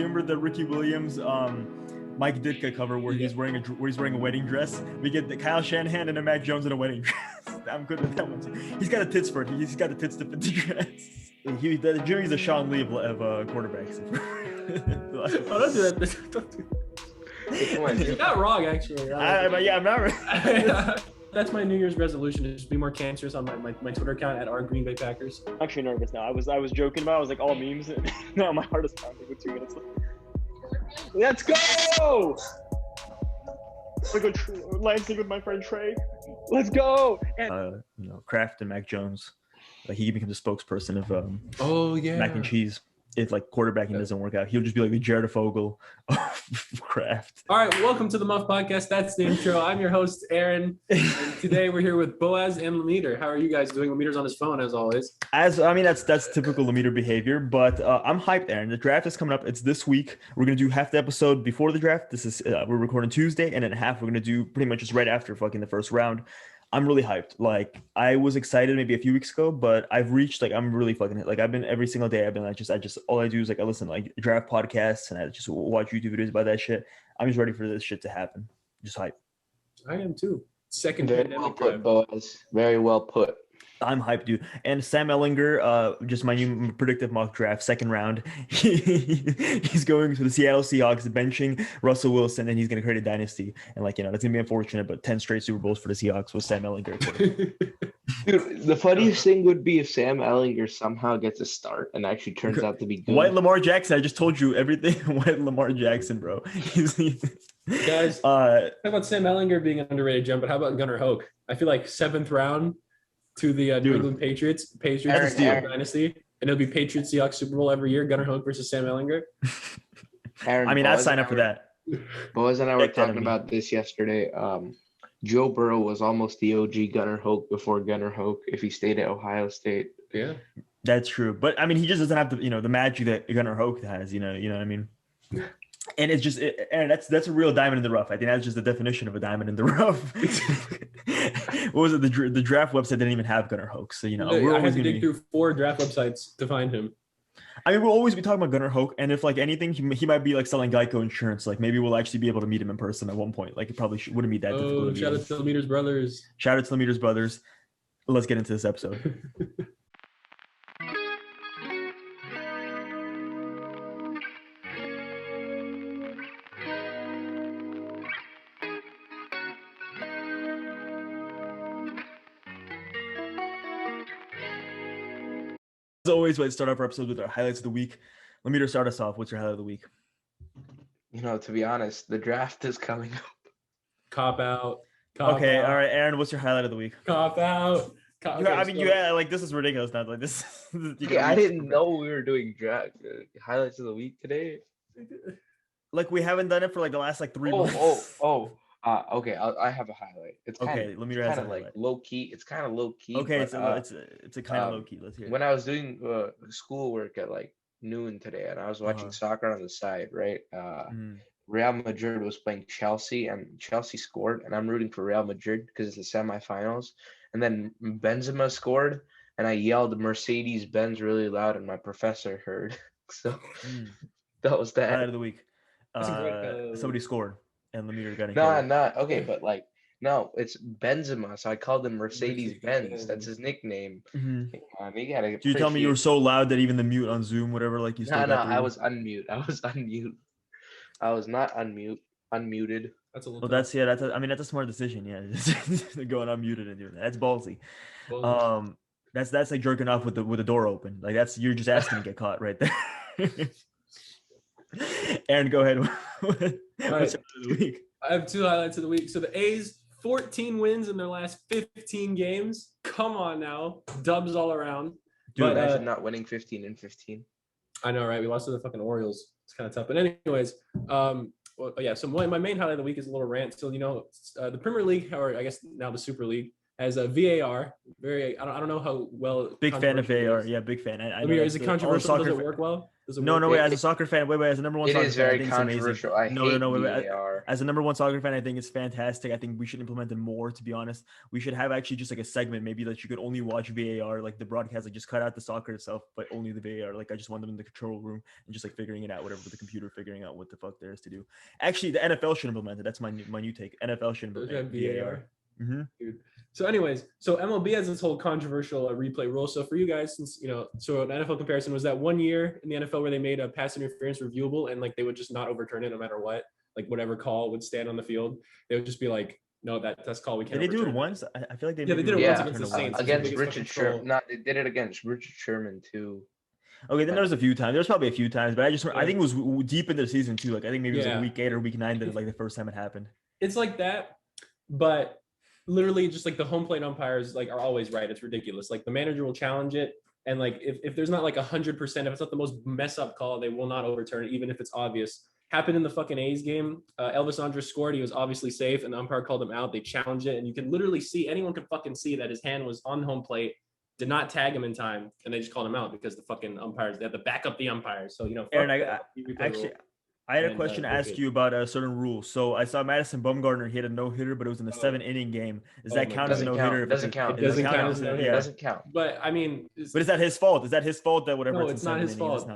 remember the Ricky Williams Mike Ditka cover where he's wearing a wedding dress? We get the Kyle Shanahan and a Mac Jones in a wedding dress. I'm good with that one too. He's got the tits for it. He's got the tits to fit the dress. Jimmy's the Sean Lee of quarterbacks. Oh, don't do that. Don't do that. You're not wrong, actually. I'm not. That's my New Year's resolution, is just be more cancerous on my Twitter account at our Green Bay Packers. I'm actually nervous now. I was joking about it. I was like, all memes. Now my heart is pounding with 2 minutes left. Let's go! We're going Lansing with my friend Trey. Let's go! And, Kraft and Mac Jones. Like he becomes a spokesperson of mac and cheese. If like quarterbacking doesn't work out, he'll just be like the Jared Fogle of Kraft. All right, welcome to the Muffed podcast. That's the intro. I'm your host, Aaron. And today we're here with Boaz and Lemeter. How are you guys doing? Lemeter's on his phone as always. That's typical Lemeter behavior, but I'm hyped, Aaron. The draft is coming up. It's this week. We're gonna do half the episode before the draft. This is we're recording Tuesday, and then half we're gonna do pretty much just right after fucking the first round. I'm really hyped. Like I was excited maybe a few weeks ago, but I've reached I'm really fucking like I've been every single day. I've been I just all I do is I listen to draft podcasts and I just watch YouTube videos about that shit. I'm just ready for this shit to happen. Just hyped. I am too. Second very well put, Boaz. Very well put. I'm hyped, dude. And Sam Ellinger, just my new predictive mock draft, second round. He's going to the Seattle Seahawks, benching Russell Wilson, and he's going to create a dynasty. And that's going to be unfortunate, but 10 straight Super Bowls for the Seahawks with Sam Ellinger. Dude, the funniest thing would be if Sam Ellinger somehow gets a start and actually turns out to be good. White Lamar Jackson. I just told you everything. White Lamar Jackson, bro. Guys, how about Sam Ellinger being an underrated gem, but how about Gunnar Hoke? I feel like 7th round to the New England Patriots dynasty, and it'll be Patriots Seahawks Super Bowl every year. Gunnar Hoke versus Sam Ellinger. I'd sign up for that. Boaz and I were talking about this yesterday. Joe Burrow was almost the OG Gunnar Hoke before Gunnar Hoke if he stayed at Ohio State. Yeah, that's true. But he just doesn't have the magic that Gunnar Hoke has. You know what I mean. And it's just, and that's a real diamond in the rough. I think that's just the definition of a diamond in the rough. What was it? The draft website didn't even have Gunnar Hoke. So, I had to dig through 4 draft websites to find him. We'll always be talking about Gunnar Hoke. And if anything, he might be selling Geico insurance. Maybe we'll actually be able to meet him in person at one point. It probably wouldn't be that difficult. Shout out to the Lemeter's brothers. Shout out to the Lemeter's brothers. Let's get into this episode. As always, we start off our episode with our highlights of the week. Let me start us off. What's your highlight of the week? To be honest, the draft is coming up. Cop out. Okay, all right, Aaron. What's your highlight of the week? Cop out. This is ridiculous. Now, this. I didn't know we were doing draft highlights of the week today. We haven't done it for the last 3 months. Okay. I have a highlight. It's kind of low key. It's kind of low key. Okay, it's a kind of low key. Let's hear it. When I was doing schoolwork at noon today, and I was watching soccer on the side, right? Real Madrid was playing Chelsea, and Chelsea scored, and I'm rooting for Real Madrid because it's the semifinals. And then Benzema scored, and I yelled Mercedes-Benz really loud, and my professor heard. So that was that. Highlight of the week. Somebody scored. And Lemeter got no, it's Benzema. So I called him Mercedes-Benz. That's his nickname. Mm-hmm. Did you tell me you were so loud that even the mute on Zoom, whatever, you still got I was unmute. I was not unmuted. That's a little. Well, that's a smart decision. Yeah, going unmuted and doing that. That's ballsy. That's like jerking off with the door open. You're just asking to get caught right there. Aaron, go ahead. What's up for the week? I have 2 highlights of the week. So the A's, 14 wins in their last 15 games. Come on now. Dubs all around. Dude, imagine not winning 15 and 15. I know, right? We lost to the fucking Orioles. It's kind of tough. But anyways, so my main highlight of the week is a little rant. So, the Premier League, or I guess now the Super League, as a VAR. I don't know how well. Big fan of VAR. Yeah, big fan. I know is it controversial? Does it work well? No, wait. As a soccer fan, wait. As a number one soccer fan, I think it's amazing. I hate VAR. As a number one soccer fan, I think it's fantastic. I think we should implement it more. To be honest, we should have actually just like a segment, maybe that you could only watch VAR, like the broadcast, like just cut out the soccer itself, but only the VAR. Like I just want them in the control room and just like figuring it out, whatever with the computer, figuring out what the fuck there is to do. Actually, the NFL should implement it. That's my new take. NFL should implement VAR. Mm-hmm. Dude. So anyways, so MLB has this whole controversial replay rule. So for you guys, since so an NFL comparison was that 1 year in the NFL where they made a pass interference reviewable and like they would just not overturn it no matter what, like whatever call would stand on the field, they would just be like, no, that's call we can't. Did they do it once? I feel like they did it once against the Saints. Against Richard Sherman. No, they did it against Richard Sherman too. Okay, then there was a few times. There's probably a few times, but I think it was deep into the season too. Like I think maybe it was like week 8 or week 9 that was like the first time it happened. It's like that, but literally just like the home plate umpires like are always right. It's ridiculous. Like the manager will challenge it, and like if there's not like 100%, if it's not the most mess up call, they will not overturn it, even if it's obvious. Happened in the fucking A's game. Elvis Andrus scored. He was obviously safe, and the umpire called him out. They challenged it, and you can literally see, anyone can fucking see that his hand was on home plate, did not tag him in time, and they just called him out because the fucking umpires, they have to back up the umpires. So Aaron, I had a question to ask you about a certain rule. So I saw Madison Bumgarner hit a no-hitter, but it was in a 7-inning game. Does that count as a no-hitter? It doesn't count. It doesn't count. But I mean, but is that his fault? Is that his fault that whatever? No, it's not his fault.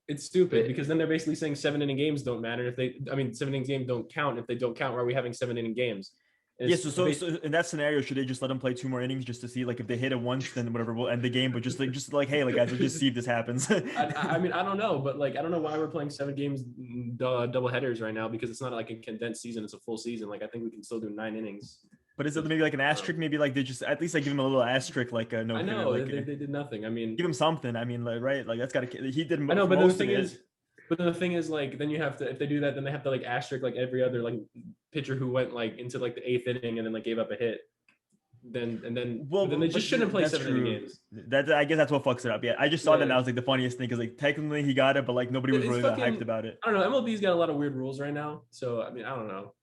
It's stupid because then they're basically saying 7-inning games don't matter 7-inning games don't count. If they don't count, why are we having 7-inning games? Yes, so in that scenario, should they just let them play 2 more innings just to see, like, if they hit it once, then whatever, we'll end the game. But just like, hey, like, guys, let's just see if this happens. I mean, I don't know, but like, I don't know why we're playing 7 games double headers right now, because it's not like a condensed season; it's a full season. Like, I think we can still do 9 innings. But is it maybe like an asterisk? Maybe like they just at least like give him a little asterisk, like no. I know they did nothing. I mean, give him something. I mean, like right, like that's got to. He did. I know, but the thing is. But the thing is, like, then you have to, if they do that, then they have to like asterisk like every other like pitcher who went like into like the 8th inning and then like gave up a hit. Then they just shouldn't play 7-inning games. I guess that's what fucks it up. Yeah, I just saw that and I was like the funniest thing because like technically he got it, but like nobody was really that hyped about it. I don't know. MLB's got a lot of weird rules right now, so I mean I don't know.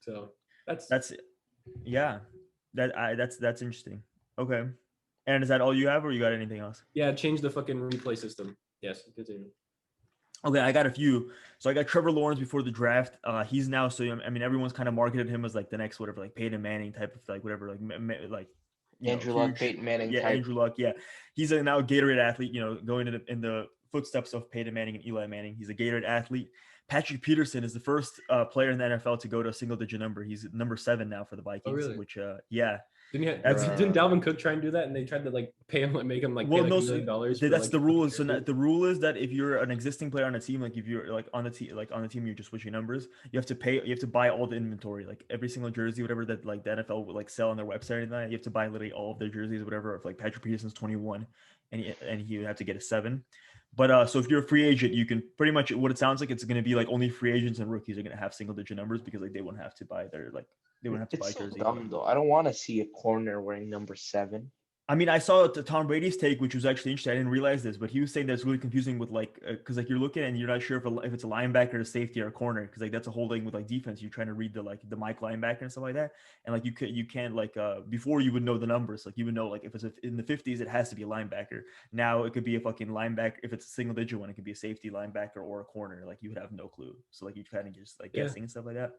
So that's yeah, that's interesting. Okay, and is that all you have, or you got anything else? Yeah, change the fucking replay system. Yes, continue. Okay, I got a few. So I got Trevor Lawrence before the draft. He's now, so I mean, everyone's kind of marketed him as like the next whatever, like Peyton Manning type of like whatever, like Andrew Luck, Peyton Manning. Yeah, type. Andrew Luck. Yeah, he's now a Gatorade athlete. Going in the footsteps of Peyton Manning and Eli Manning. He's a Gatorade athlete. Patrick Peterson is the first player in the NFL to go to a single-digit number. He's number 7 now for the Vikings. Oh, really? Which yeah. Didn't Dalvin Cook try and do that, and they tried to like pay him, like make him like pay $1 million? That's the rule. So the rule is that if you're an existing player on a team, like if you're like on the team, you're just switching numbers. You have to buy all the inventory, like every single jersey, whatever that like the NFL would like sell on their website and that. You have to buy literally all of their jerseys, whatever. If like Patrick Peterson's 21, and he would have to get a 7. But so if you're a free agent, you can pretty much, what it sounds like, it's going to be like only free agents and rookies are going to have single-digit numbers because like they won't have to buy their they won't have to buy jerseys. So dumb though. I don't want to see a corner wearing number 7. I mean, I saw Tom Brady's take, which was actually interesting. I didn't realize this, but he was saying that's really confusing with like, because like you're looking and you're not sure if it's a linebacker, a safety, or a corner, because like that's a whole thing with like defense. You're trying to read the Mike linebacker and stuff like that, and like you can't like before you would know the numbers, like you would know like if it's in the 50s, it has to be a linebacker. Now it could be a fucking linebacker. If it's a single digit one, it could be a safety, linebacker, or a corner. Like you would have no clue. So like you kind of just like guessing and stuff like that.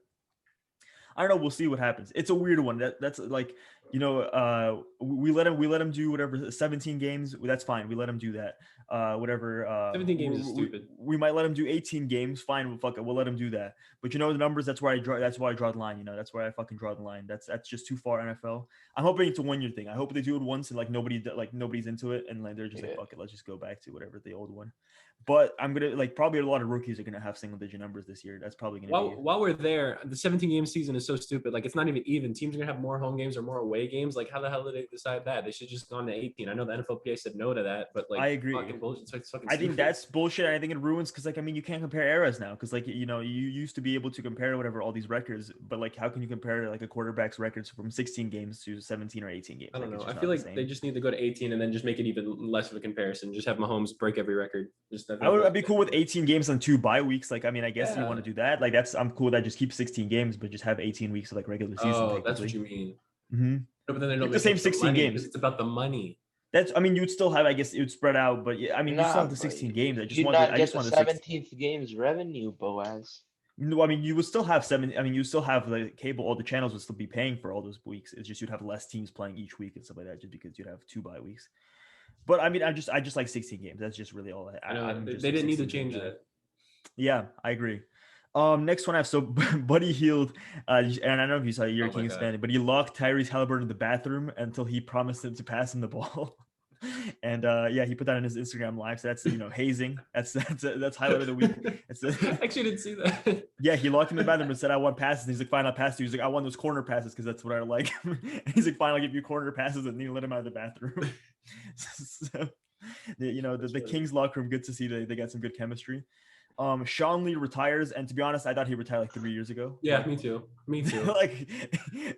I don't know. We'll see what happens. It's a weird one. That's like, we let him do whatever 17 games. That's fine. We let him do that. Whatever. 17 games is stupid. We might let him do 18 games. Fine. Well, fuck it. We'll let him do that. But the numbers. That's why I draw the line. That's where I fucking draw the line. That's just too far. NFL. I'm hoping it's a 1-year thing. I hope they do it once and like nobody's into it and like they're just like fuck it. Let's just go back to whatever the old one. But I'm gonna like probably a lot of rookies are gonna have single-digit numbers this year. That's probably gonna be. While we're there, the 17-game season is so stupid. Like it's not even. Teams are gonna have more home games or more away games. Like how the hell did they decide that? They should just gone to 18. I know the NFLPA said no to that, but like I agree. Fucking bullshit. It's fucking I think that's bullshit. I think it ruins because like I mean you can't compare eras now because like you used to be able to compare whatever all these records, but like how can you compare like a quarterback's records from 16 games to 17 or 18 games? I don't know. I feel like they just need to go to 18 and then just make it even less of a comparison. Just have Mahomes break every record. I'd be cool with 18 games on 2 bye weeks. Like, I mean, I guess you want to do that. Like, I'm cool with that. Just keep 16 games, but just have 18 weeks of like regular season. Oh, that's what you mean. Mm-hmm. No, but then they don't the same 16 games. It's about the money. I mean, you'd still have, I guess, it would spread out, but yeah, I mean, you still have the 16 games. I just want the 17th game's revenue, Boaz. No, I mean, you would still have you still have the cable. All the channels would still be paying for all those weeks. It's just you'd have less teams playing each week and stuff like that, just because you'd have 2 bye weeks. But I mean, I just like 16 games. That's just really all. They didn't need to change that. Yeah, I agree. Next one I have Buddy Hield, and I don't know if you saw You're a Kings fan, but he locked Tyrese Halliburton in the bathroom until he promised him to pass him the ball. And yeah, he put that on his Instagram live. So that's hazing. That's highlight of the week. I actually didn't see that. Yeah, he locked him in the bathroom and said, "I want passes." And he's like, "Fine, I'll pass you." He's like, "I want those corner passes because that's what I like." And he's like, "Fine, I'll give you corner passes," and then he let him out of the bathroom. So, the Kings locker room. Good to see they got some good chemistry. Sean Lee retires, and to be honest, I thought he retired like 3 years ago. Yeah, me too. Like,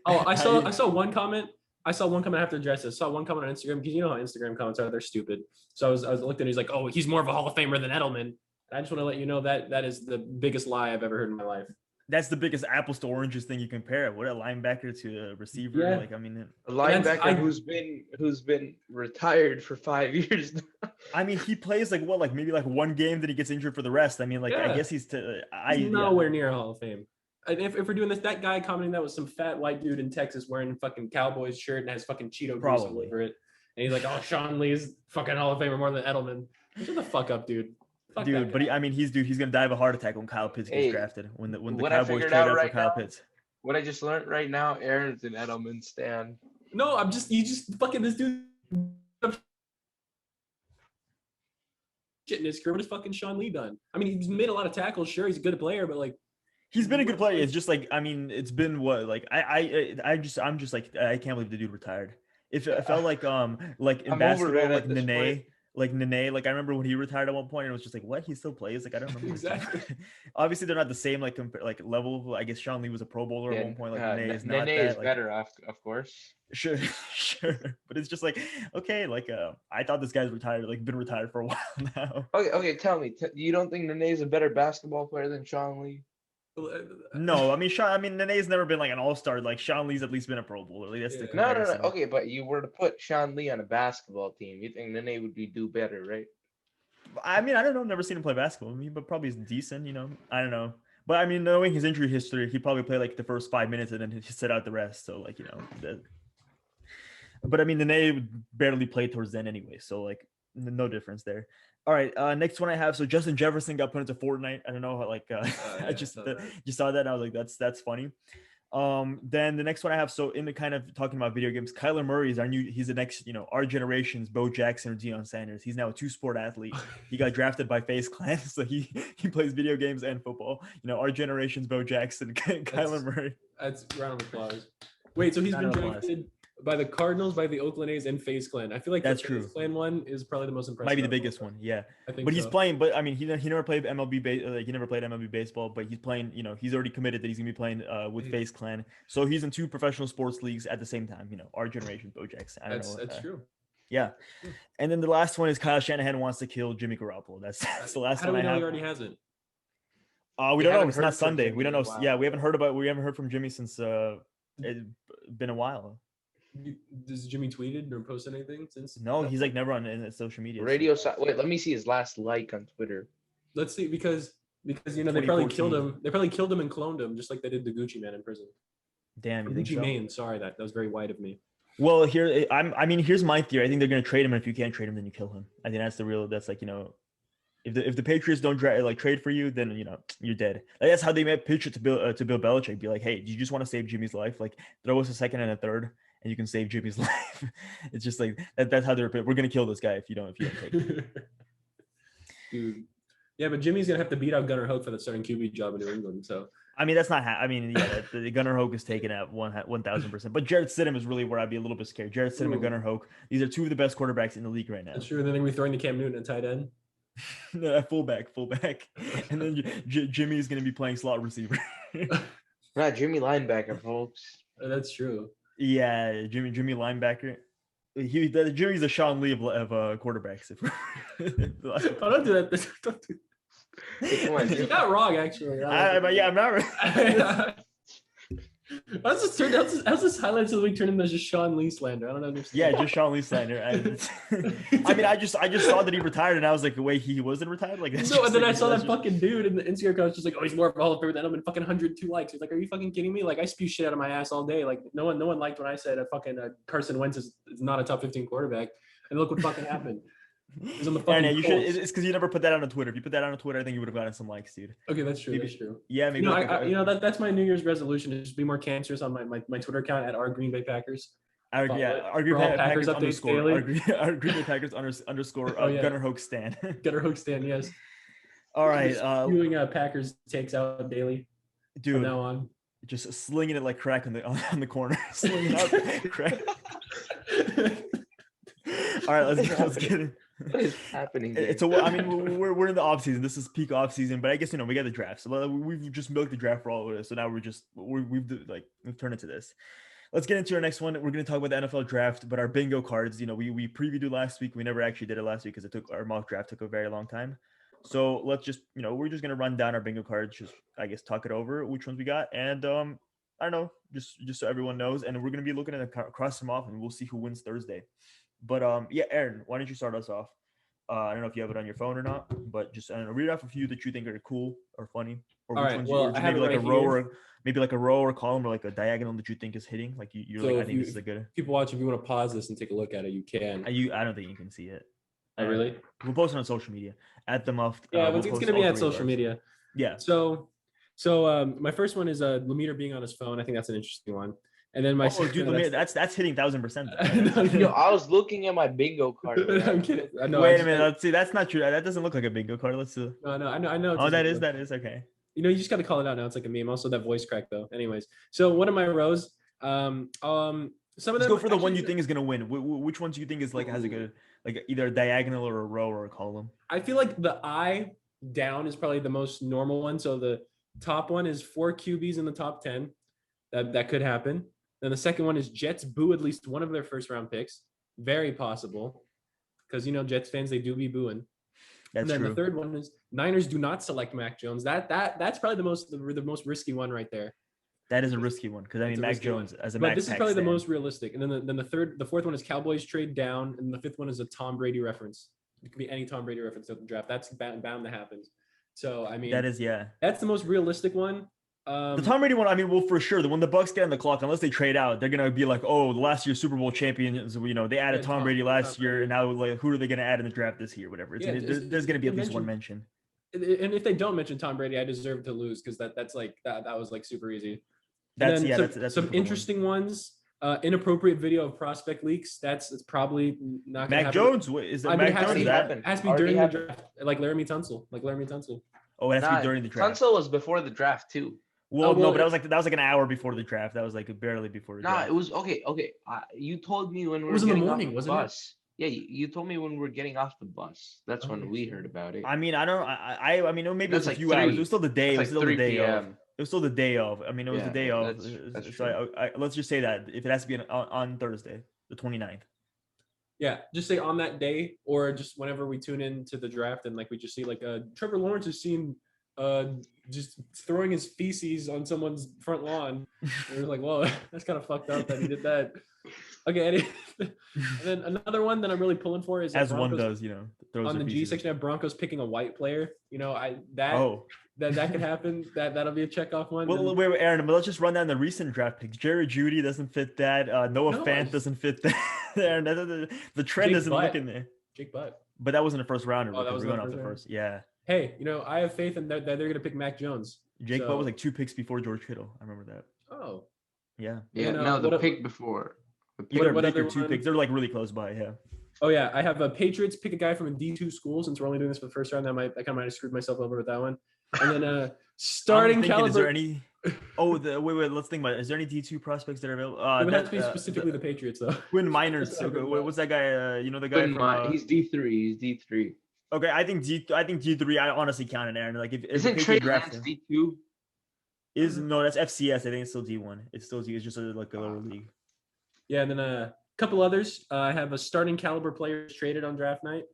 I saw one comment. I saw one comment after address. I saw one comment on Instagram because you know how Instagram comments are, they're stupid. So I was looked at, he's like, "Oh, he's more of a Hall of Famer than Edelman." I just want to let you know that is the biggest lie I've ever heard in my life. That's the biggest apples to oranges thing you compare. What a linebacker to a receiver. Yeah. Like, I mean, a linebacker who's been retired for 5 years now. I mean, he plays maybe one game, then he gets injured for the rest. I mean, I guess he's nowhere near Hall of Fame. If we're doing this, that guy commenting that was some fat white dude in Texas wearing fucking Cowboys shirt and has fucking Cheeto grease all over it. And he's like, "Oh, Sean Lee's fucking Hall of Famer more than Edelman." Shut the fuck up, dude. Fuck dude, but he's gonna die of a heart attack when Kyle Pitts gets drafted. When the Cowboys trade out for Kyle Pitts. What I just learned right now, Aaron's an Edelman stan. No, you just fucking this dude shit in his career. What has fucking Sean Lee done? I mean, he's made a lot of tackles. Sure, he's a good player, but he's been a good player. It's just I mean, it's been what I'm just I can't believe the dude retired. It felt like in basketball, Nene, I remember when he retired at one point, and it was just what, he still plays? I don't remember. Exactly. Obviously, they're not the same level. I guess Sean Lee was a Pro Bowler at one point. Nene is not. Nene is better, of course. Sure. But it's just okay, I thought this guy's retired, been retired for a while now. Okay. Tell me, you don't think Nene is a better basketball player than Sean Lee? No, I mean, Nene's never been an all-star. Sean Lee's at least been a Pro Bowler. That's the comparison. No. Okay, but you were to put Sean Lee on a basketball team, you think Nene would do better, right? I mean, I don't know. I've never seen him play basketball. I mean, but probably he's decent. I don't know. But I mean, knowing his injury history, he probably played the first 5 minutes and then he sit out the rest. So but I mean, Nene barely played towards the end anyway. So no difference there. All right, next one I have. So Justin Jefferson got put into Fortnite. I don't know how, I just saw that and I was like, that's funny. Then the next one I have. So in the kind of talking about video games, Kyler Murray is he's the next, our generation's Bo Jackson or Deion Sanders. He's now a 2-sport athlete. He got drafted by FaZe Clan, so he plays video games and football. Our generation's Bo Jackson, Kyler Murray. That's round of applause. Wait, so he's been drafted by the Cardinals, by the Oakland A's, and FaZe Clan. I feel like that's the true. FaZe Clan one is probably the most impressive. Might be the biggest one, yeah. I think but he's playing. But I mean, he never played MLB. He never played MLB baseball. But he's playing. He's already committed that he's gonna be playing with FaZe Clan. So he's in 2 professional sports leagues at the same time. Our generation, Bo Jackson. That's true. Yeah, and then the last one is Kyle Shanahan wants to kill Jimmy Garoppolo. That's the last How one do we I have. He already hasn't. We don't know. It's not Sunday. We don't know. Wow. Yeah, we haven't heard from Jimmy since it's been a while. Does Jimmy tweeted or posted anything since? No, he's never on social media. Wait, let me see his last like on Twitter. Let's see, because they probably killed him. They probably killed him and cloned him, just like they did the Gucci Man in prison. Damn, you think Gucci so? Mane. Sorry, that was very white of me. Well, here's my theory. I think they're gonna trade him, and if you can't trade him, then you kill him. I think that's the real. That's if the Patriots don't trade for you, then you're dead. That's how they might pitch it to Bill Belichick. Be like, hey, do you just want to save Jimmy's life? Throw us a second and a third, and you can save Jimmy's life. It's just that. That's how we're gonna kill this guy if you don't take him. Dude, yeah, but Jimmy's gonna have to beat out Gunnar Hoak for the starting QB job in New England. So I mean, that's not. The Gunnar Hoak is taken at 1,000%. But Jarrett Stidham is really where I'd be a little bit scared. Jarrett Stidham and Gunnar Hoak. These are 2 of the best quarterbacks in the league right now. That's true. And then we're throwing the Cam Newton at tight end. No, fullback, and then Jimmy is going to be playing slot receiver. Jimmy linebacker, folks. That's true. Yeah, Jimmy linebacker. Jimmy's a Sean Lee of quarterbacks. Don't do that. Don't do that. Hey, come on, you're not wrong, actually. I'm not. How's this highlights of the week turn into just Sean Lee slander? I don't understand. Yeah, just Sean Lee slander. I mean, I just saw that he retired, and I was like, wait, he wasn't retired? Like, that's no, and then like, I saw that fucking dude in the Instagram account just like, oh, he's more of a Hall of Famer than him, and fucking 102 likes. He's like, are you fucking kidding me? Like, I spew shit out of my ass all day. Like, no one liked when I said Carson Wentz is not a top 15 quarterback, and look what fucking happened. He's on the fucking you should. It's because you never put that on Twitter. If you put that on Twitter, I think you would have gotten some likes, dude. Okay, that's true. Maybe, that's true. Yeah, maybe. That's my New Year's resolution is just be more cancerous on my Twitter account at our Green Bay Packers. Our Green Bay Packers underscore our Green Bay Packers underscore Gunnar Hoke Stan. Gunnar Hoke Stan, yes. All right. Doing Packers takes out daily. Dude, from now on. Just slinging it like crack on the corner. Slinging out crack. All right, let's get it. What is happening? I mean, we're in the off season. This is peak off season, but I guess we got the draft. So we've just milked the draft for all of it. So now we've turned into this. Let's get into our next one. We're going to talk about the NFL draft, but our bingo cards. We previewed it last week. We never actually did it last week because our mock draft took a very long time. So let's just we're just going to run down our bingo cards. Just I guess talk it over which ones we got, and I don't know, just so everyone knows. And we're going to be looking at cross them off, and we'll see who wins Thursday. But yeah, Aaron, why don't you start us off? I don't know if you have it on your phone or not, but just read off a few that you think are cool or funny, or which ones you maybe like a row or maybe like a row or column or like a diagonal that you think is hitting. Like you're so like, I think this is a good. People watch, if you want to pause this and take a look at it, you can. I don't think you can see it. Oh, really? We'll post it on social media at the Muffed. Yeah, but it's gonna be at social media. Yeah. So my first one is Lemeter being on his phone. I think that's an interesting one. And then my that's hitting 1,000%. Yo, I was looking at my bingo card. I'm kidding. Wait a minute. Let's see. That's not true. That doesn't look like a bingo card. Let's see. No, I know. Oh, that is okay. You just got to call it out now. It's like a meme. Also, that voice crack though. Anyways, so one of my rows. Some of them. Let's go for the one you think is gonna win. Which ones do you think is like has a good either a diagonal or a row or a column? I feel like the eye down is probably the most normal one. So the top one is 4 QBs in the top 10. That could happen. Then the second one is Jets boo at least one of their first round picks. Very possible. Because, Jets fans, they do be booing. That's true. The third one is Niners do not select Mac Jones. That's probably the most risky one right there. That is a risky one. Because, Mac Jones as a Mac. But this is probably the most realistic. And then the fourth one is Cowboys trade down. And the fifth one is a Tom Brady reference. It could be any Tom Brady reference to the draft. That's bound to happen. So, that's the most realistic one. The Tom Brady one, well, for sure. When the Bucs get on the clock, unless they trade out, they're gonna be like, "Oh, last year's Super Bowl champions. They added Tom Brady last year, and now who are they gonna add in the draft this year? Whatever. There's gonna be at least one mention. And if they don't mention Tom Brady, I deserve to lose because that's like that was like super easy. That's some interesting ones. Inappropriate video of prospect leaks. It's probably not gonna Mac happen. Jones. Is that Mac Jones? It has to be during the draft, like Laramie Tunsil. Oh, it has to be during the draft. Tunsil was before the draft too. Well, no, but that was like an hour before the draft. That was like barely before the draft. It was okay. You told me when we were in the getting morning, off the wasn't bus. Yeah, you told me when we were getting off the bus. That's when we heard about it. I don't. Maybe it was a few hours. It was still the day. It was still the day of. It was still the day of. It was the day of. So let's just say that if it has to be on Thursday, the 29th. Yeah, just say on that day, or just whenever we tune in to the draft, and we just see Trevor Lawrence is seen just throwing his feces on someone's front lawn. And we're like, whoa, that's kind of fucked up that he did that. Okay, and then another one that I'm really pulling for is as Broncos, one does, throws on the G section of Broncos picking a white player. That could happen. That'll be a checkoff one. Well, wait, Aaron, but let's just run down the recent draft picks. Jerry Jeudy doesn't fit that. Noah Fant doesn't fit that. The trend isn't looking there. Jake Butt. But that wasn't a first rounder. Oh, that was going off the first. Yeah. Hey, I have faith in that they're going to pick Mac Jones. Jake Butt was like 2 picks before George Kittle. I remember that. Oh. Yeah. Yeah. No, the pick before. What other 2 picks? They're like really close by. Yeah. Oh yeah, I have a Patriots pick a guy from a D2 school. Since we're only doing this for the first round, I kind of might have screwed myself over with that one. And then starting caliber. Is there any? Oh, wait. Let's think about it. Is there any D2 prospects that are available? It would have to be specifically the Patriots, though. Quinn Miners. What's that guy? The guy from? He's D3. Okay, I think D3. I honestly counted Aaron. Like if isn't Trey Lance D2? No, that's FCS. I think it's still D1. It's still D. It's just a lower league. Yeah, and then a couple others. I have a starting caliber players traded on draft night.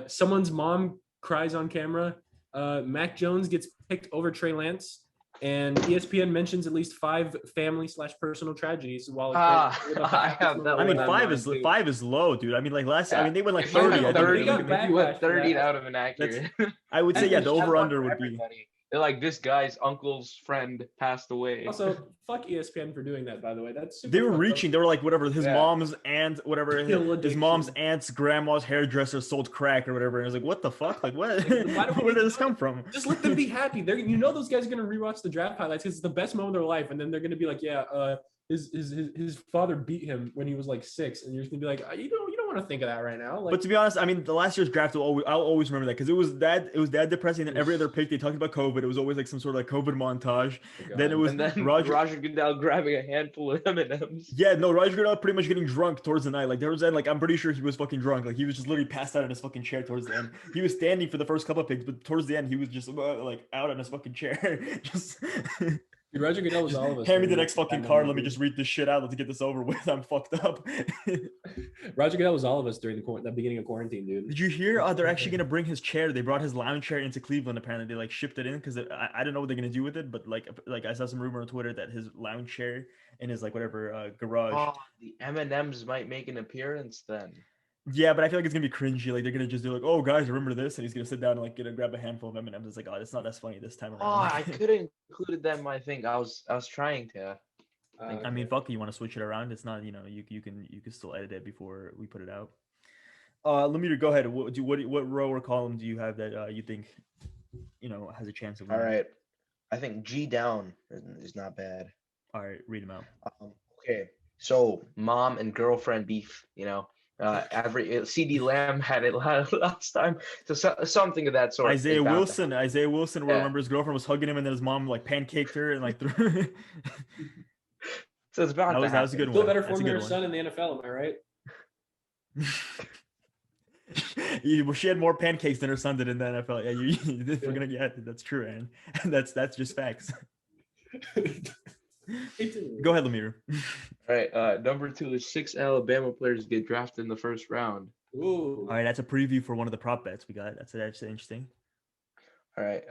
Someone's mom cries on camera. Mac Jones gets picked over Trey Lance. And ESPN mentions at least 5 family/personal tragedies while I have that. I mean, one on five is low, dude. I mean, like last, I Yeah. mean, they went like If you 30. went I think 30, He got if you went backlash for 30 that. out of inaccurate. I would say, yeah, the That's over one under for would be. everybody. They're like, this guy's uncle's friend passed away. Also, fuck ESPN for doing that, by the way. That's super They were fucked up. reaching. They were like, whatever. His Yeah. mom's aunt, whatever. Pill His mom's addiction. aunt's grandma's hairdresser sold crack or whatever. And I was like, what the fuck? Like, what? Why do we Where need did this to know come it? from? Just let them be happy. They're, you know, those guys are gonna rewatch the draft highlights because it's the best moment of their life, and then they're gonna be like, yeah, his father beat him when he was like 6, and you're just gonna be like, you don't want to think of that right now. Like, But to be honest, I mean, the last year's draft, I'll always remember that because it was that depressing. And every other pick, they talked about COVID. It was always like some sort of like COVID montage. Then it was Roger Goodell grabbing a handful of M&Ms. Yeah, no, Roger Goodell pretty much getting drunk towards the night. Like there was that, like I'm pretty sure he was fucking drunk. Like he was just literally passed out in his fucking chair towards the end. He was standing for the first couple of picks, but towards the end, he was just like out on his fucking chair. Just Dude, Roger Goodell was all of us. hand me the next fucking card. Let me just read this shit out. Let's get this over with. I'm fucked up. Roger Goodell was all of us during the beginning of quarantine, dude. Did you hear? They're actually gonna bring his chair. They brought his lounge chair into Cleveland. Apparently, they like shipped it in because I don't know what they're gonna do with it. But like I saw some rumor on Twitter that his lounge chair in his like whatever garage. Oh, the M&Ms might make an appearance then. Yeah, but I feel like it's gonna be cringy. Like they're gonna just do like, "Oh, guys, remember this?" And he's gonna sit down and like grab a handful of M&Ms. It's like, "Oh, it's not as funny this time around." Oh, I could have included them. I think I was trying to. I mean, fuck, you want to switch it around? It's not, you can still edit it before we put it out. Let me go ahead. What row or column do you have that you think has a chance of winning? All right, I think G down is not bad. All right, read them out. Okay, so mom and girlfriend beef. CD Lamb had it last time, so something of that sort. Isaiah Wilson, where I remember his girlfriend was hugging him, and then his mom like pancaked her and like threw. So it's about that was a good one. Still better form than her son in the NFL, am I right? She had more pancakes than her son did in the NFL. Yeah, that's true, Aaron. That's just facts. Go ahead, Lemire. All right, number 2 is 6 Alabama players get drafted in the first round. Ooh. All right, that's a preview for one of the prop bets we got. That's interesting. All right,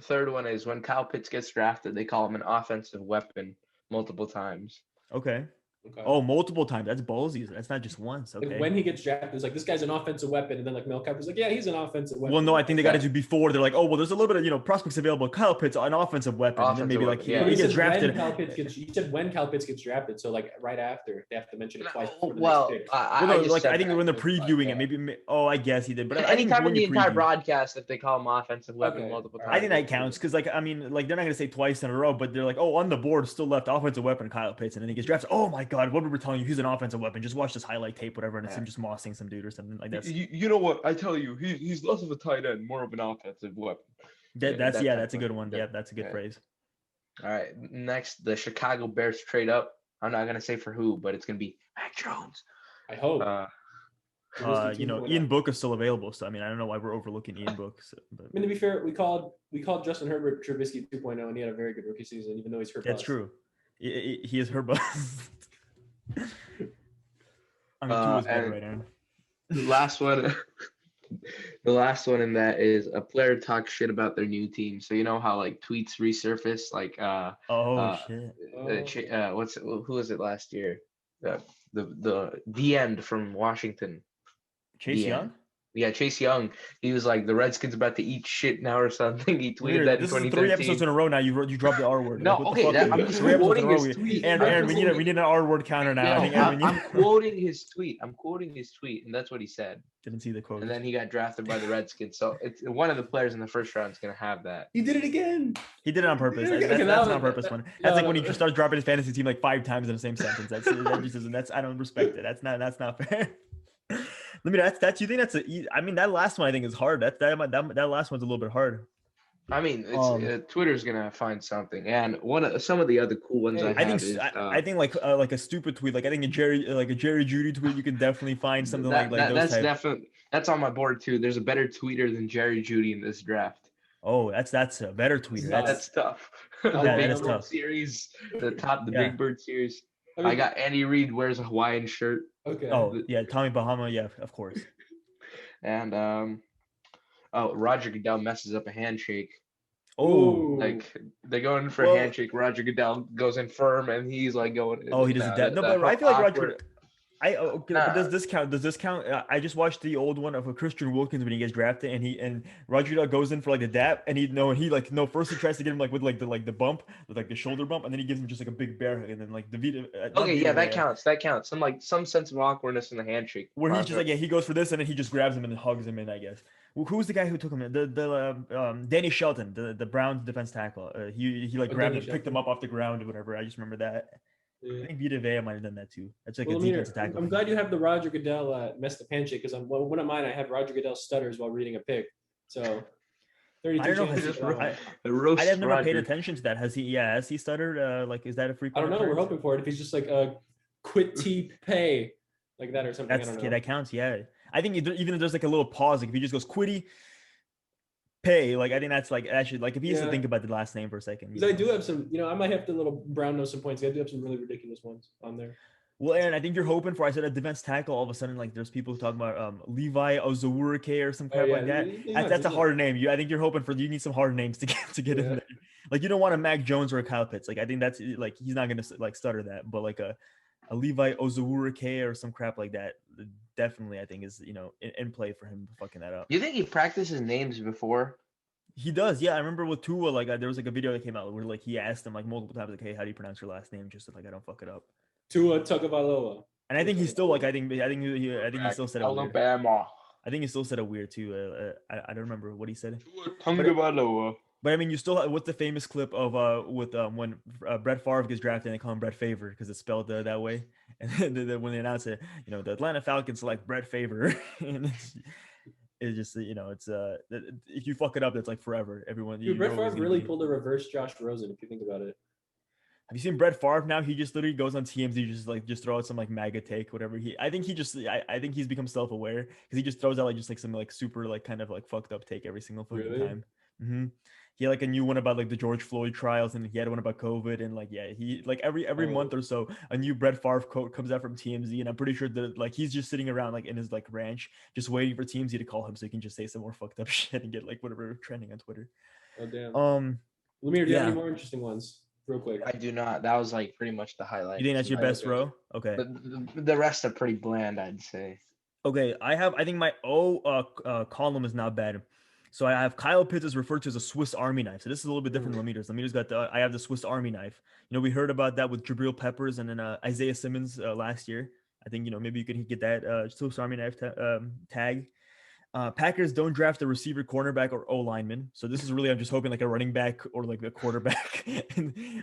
third one is when Kyle Pitts gets drafted, they call him an offensive weapon multiple times. Okay. Oh, multiple times. That's ballsy. That's not just once. Okay. Like when he gets drafted, it's like this guy's an offensive weapon, and then like Mel Kiper's like, yeah, he's an offensive weapon. Well, no, I think they got to do before. They're like, oh, well, there's a little bit of prospects available. Kyle Pitts, an offensive weapon, and then maybe like he gets drafted. You said when Kyle Pitts gets drafted, so like right after they have to mention it twice. I think when they're previewing it, maybe. Oh, I guess he did, but anytime in the entire broadcast, if they call him offensive weapon multiple times, I think that counts because like I mean like they're not gonna say twice in a row, but they're like, oh, on the board still left offensive weapon Kyle Pitts, and then he gets drafted. Oh my God, what were we telling you? He's an offensive weapon. Just watch this highlight tape, whatever, and it's him just mossing some dude or something like that. You know what? I tell you, he's less of a tight end, more of an offensive weapon. That's a good one. Yeah, that's a good phrase. All right, next the Chicago Bears trade up. I'm not gonna say for who, but it's gonna be Mac Jones. I hope. Ian Book is still available, so I mean, I don't know why we're overlooking Ian Book. But... I mean, to be fair, we called Justin Herbert Trubisky 2.0, and he had a very good rookie season, even though he's hurt. That's true. He is hurt. I mean, 2 is better right now. The last one in that is a player talks shit about their new team. So you know how like tweets resurface, like shit. Who was it last year? The end from Washington. Chase Young? Yeah, Chase Young. He was like, the Redskins about to eat shit now or something. He tweeted that in 2013. This is 3 episodes in a row now. You dropped the R word. No, okay. I'm just quoting his tweet. Aaron, we need an R word counter now. I'm quoting his tweet. And that's what he said. Didn't see the quote. And then he got drafted by the Redskins. So it's one of the players in the first round is going to have that. He did it again. He did it on purpose. That's an on purpose one. That's like when he just starts dropping his fantasy team like 5 times in the same sentence. That's I don't respect it. That's not fair. I mean, that's you think that's that last one I think is hard. That last one's a little bit hard. I mean, Twitter's gonna find something, and some of the other cool ones I think like a stupid tweet, like I think a Jerry Jeudy tweet, you can definitely find something like those that's definitely that's on my board too. There's a better tweeter than Jerry Jeudy in this draft. Oh, that's a better tweeter. That's tough. That's tough. Series, the Big Bird series. I got Andy Reid wears a Hawaiian shirt. Okay. Oh yeah, Tommy Bahama. Yeah, of course. And Roger Goodell messes up a handshake. Oh, like they're going for a handshake. Roger Goodell goes in firm, and he's like going. Oh, he does nah, that. No, but I feel like Roger. Okay, but Nah. does this count? Does this count? I just watched the old one of a Christian Wilkins when he gets drafted, and Roger Goodell goes in for like the dap, and first he tries to get him like with the bump, with like the shoulder bump, and then he gives him just like a big bear hug, and then like the Vita. Okay, yeah, that counts. That counts. Some sense of awkwardness in the handshake. Where he's just like, yeah, he goes for this, and then he just grabs him and hugs him in, I guess. Who's the guy who took him in? Danny Shelton, the Browns defense tackle. He like grabbed him, picked him up off the ground or whatever. I just remember that. Yeah. I think Vita Vea might have done that too. That's like a defensive tackle. I'm glad you have the Roger Goodell messed up handshake because one of mine I had Roger Goodell stutters while reading a pick. So 32 I don't know. I have never paid attention to that. Has he stuttered? Like, is that a frequent? I don't know. We're hoping for it. If he's just like quit T pay like that or something. That counts. Yeah, I think even if there's like a little pause, like if he just goes quitty pay, like I think that's like actually like if he has to think about the last name for a second. Because I do have some, I might have to little brown nose some points. I do have some really ridiculous ones on there. Well, Aaron, I think you're hoping for. I said a defense tackle. All of a sudden, like there's people talking about Levi Ozawurike or some crap like that. That's a hard name. I think you're hoping for. You need some hard names to get in there. Like you don't want a Mac Jones or a Kyle Pitts. Like I think that's like he's not gonna like stutter that. But like a Levi Ozawurike or some crap like that, definitely I think is in play for him fucking that up. You think he practices names before? He does, yeah. I remember with Tua, like there was like a video that came out where like he asked him like multiple times, like, "Hey, how do you pronounce your last name?" Just so, like I don't fuck it up. Tua Tagovailoa. And I think he's still like I think he still said Alabama. I think he still said it weird too. I don't remember what he said. But I mean, you still what's the famous clip of with when Brett Favre gets drafted and they call him Brett Favre because it's spelled that way, and then when they announce it, the Atlanta Falcons select Brett Favre, and it's just it's if you fuck it up, it's like forever. Everyone. Dude, Brett Favre really pulled a reverse Josh Rosen if you think about it. Have you seen Brett Favre now? He just literally goes on TMZ, just throw out some like MAGA take, whatever. I think he's become self-aware because he just throws out like some like super like kind of like fucked up take every single fucking time. Mm-hmm. He had like a new one about like the George Floyd trials, and he had one about COVID, and like he like every month or so a new Brett Favre quote comes out from TMZ, and I'm pretty sure that like he's just sitting around like in his like ranch, just waiting for TMZ to call him so he can just say some more fucked up shit and get like whatever trending on Twitter. Oh damn. Lemire, do you have any more interesting ones? Real quick. I do not. That was like pretty much the highlight. You think that's your best row? Okay. The rest are pretty bland, I'd say. Okay, I think my column is not bad. So I have Kyle Pitts is referred to as a Swiss Army knife. So this is a little bit different than Lemire's. Lemire's got I have the Swiss Army knife. We heard about that with Jabril Peppers and then Isaiah Simmons last year. I think maybe you could get that Swiss Army knife tag. Packers don't draft a receiver, cornerback, or O lineman. So this is really I'm just hoping like a running back or like a quarterback.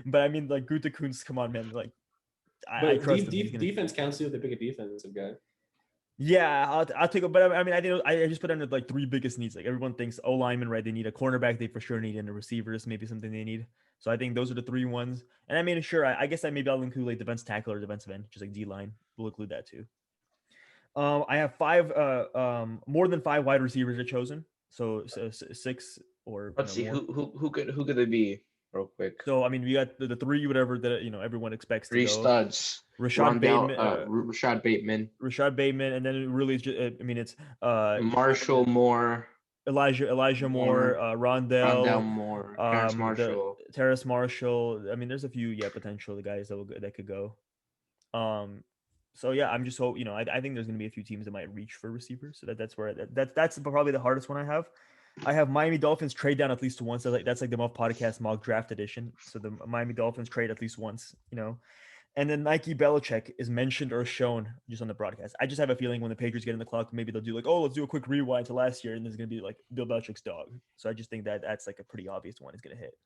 But I mean like Gutekunst, come on man, like I trust him. Defense counts too if they pick a defensive guy. Yeah, I'll take it. But I mean, I just put under like three biggest needs. Like everyone thinks O lineman, right? They need a cornerback. They for sure need, and a receiver is maybe something they need. So I think those are the three ones. And I mean, sure, I guess maybe I'll include like defense tackle or defensive end, just like D line. We'll include that too. I have more than 5 wide receivers are chosen. So 6 or. Let's see who could they be? Real quick. So I mean, we got the 3 whatever that everyone expects. 3 studs. Rashad Bateman, and then it really is just, I mean it's Marshall Moore, Elijah Moore, Rondell Moore, Terrace Marshall. I mean, there's a few potential guys that could go. So yeah, I'm just I think there's gonna be a few teams that might reach for receivers. So that's where that's probably the hardest one I have. I have Miami Dolphins trade down at least once. So that's like the Muffed Podcast mock draft edition. So the Miami Dolphins trade at least once, And then Nike Belichick is mentioned or shown just on the broadcast. I just have a feeling when the Patriots get in the clock, maybe they'll do like, let's do a quick rewind to last year, and there's gonna be like Bill Belichick's dog. So I just think that's like a pretty obvious one is gonna hit.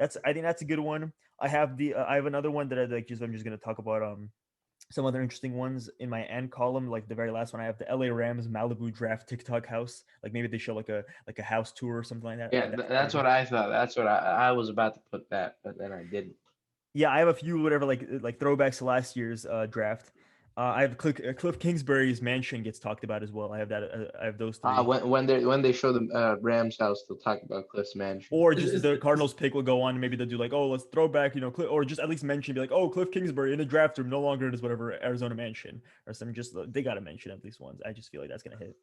I think that's a good one. I have another one that I'm just gonna talk about some other interesting ones in my end column, like the very last one. I have the LA Rams Malibu draft TikTok house. Like maybe they show like a house tour or something like that. Yeah, that's what I thought. That's what I was about to put that, but then I didn't. Yeah, I have a few whatever like throwbacks to last year's draft. I have Cliff Kingsbury's mansion gets talked about as well. I have that. I have those 3. When they show the Rams house, they'll talk about Cliff's mansion. Or just the Cardinals pick will go on. Maybe they'll do like, let's throw back, Cliff, or just at least mention, be like, Cliff Kingsbury in the draft room, no longer in his whatever Arizona mansion or something. Just they got to mention at least once. I just feel like that's gonna hit.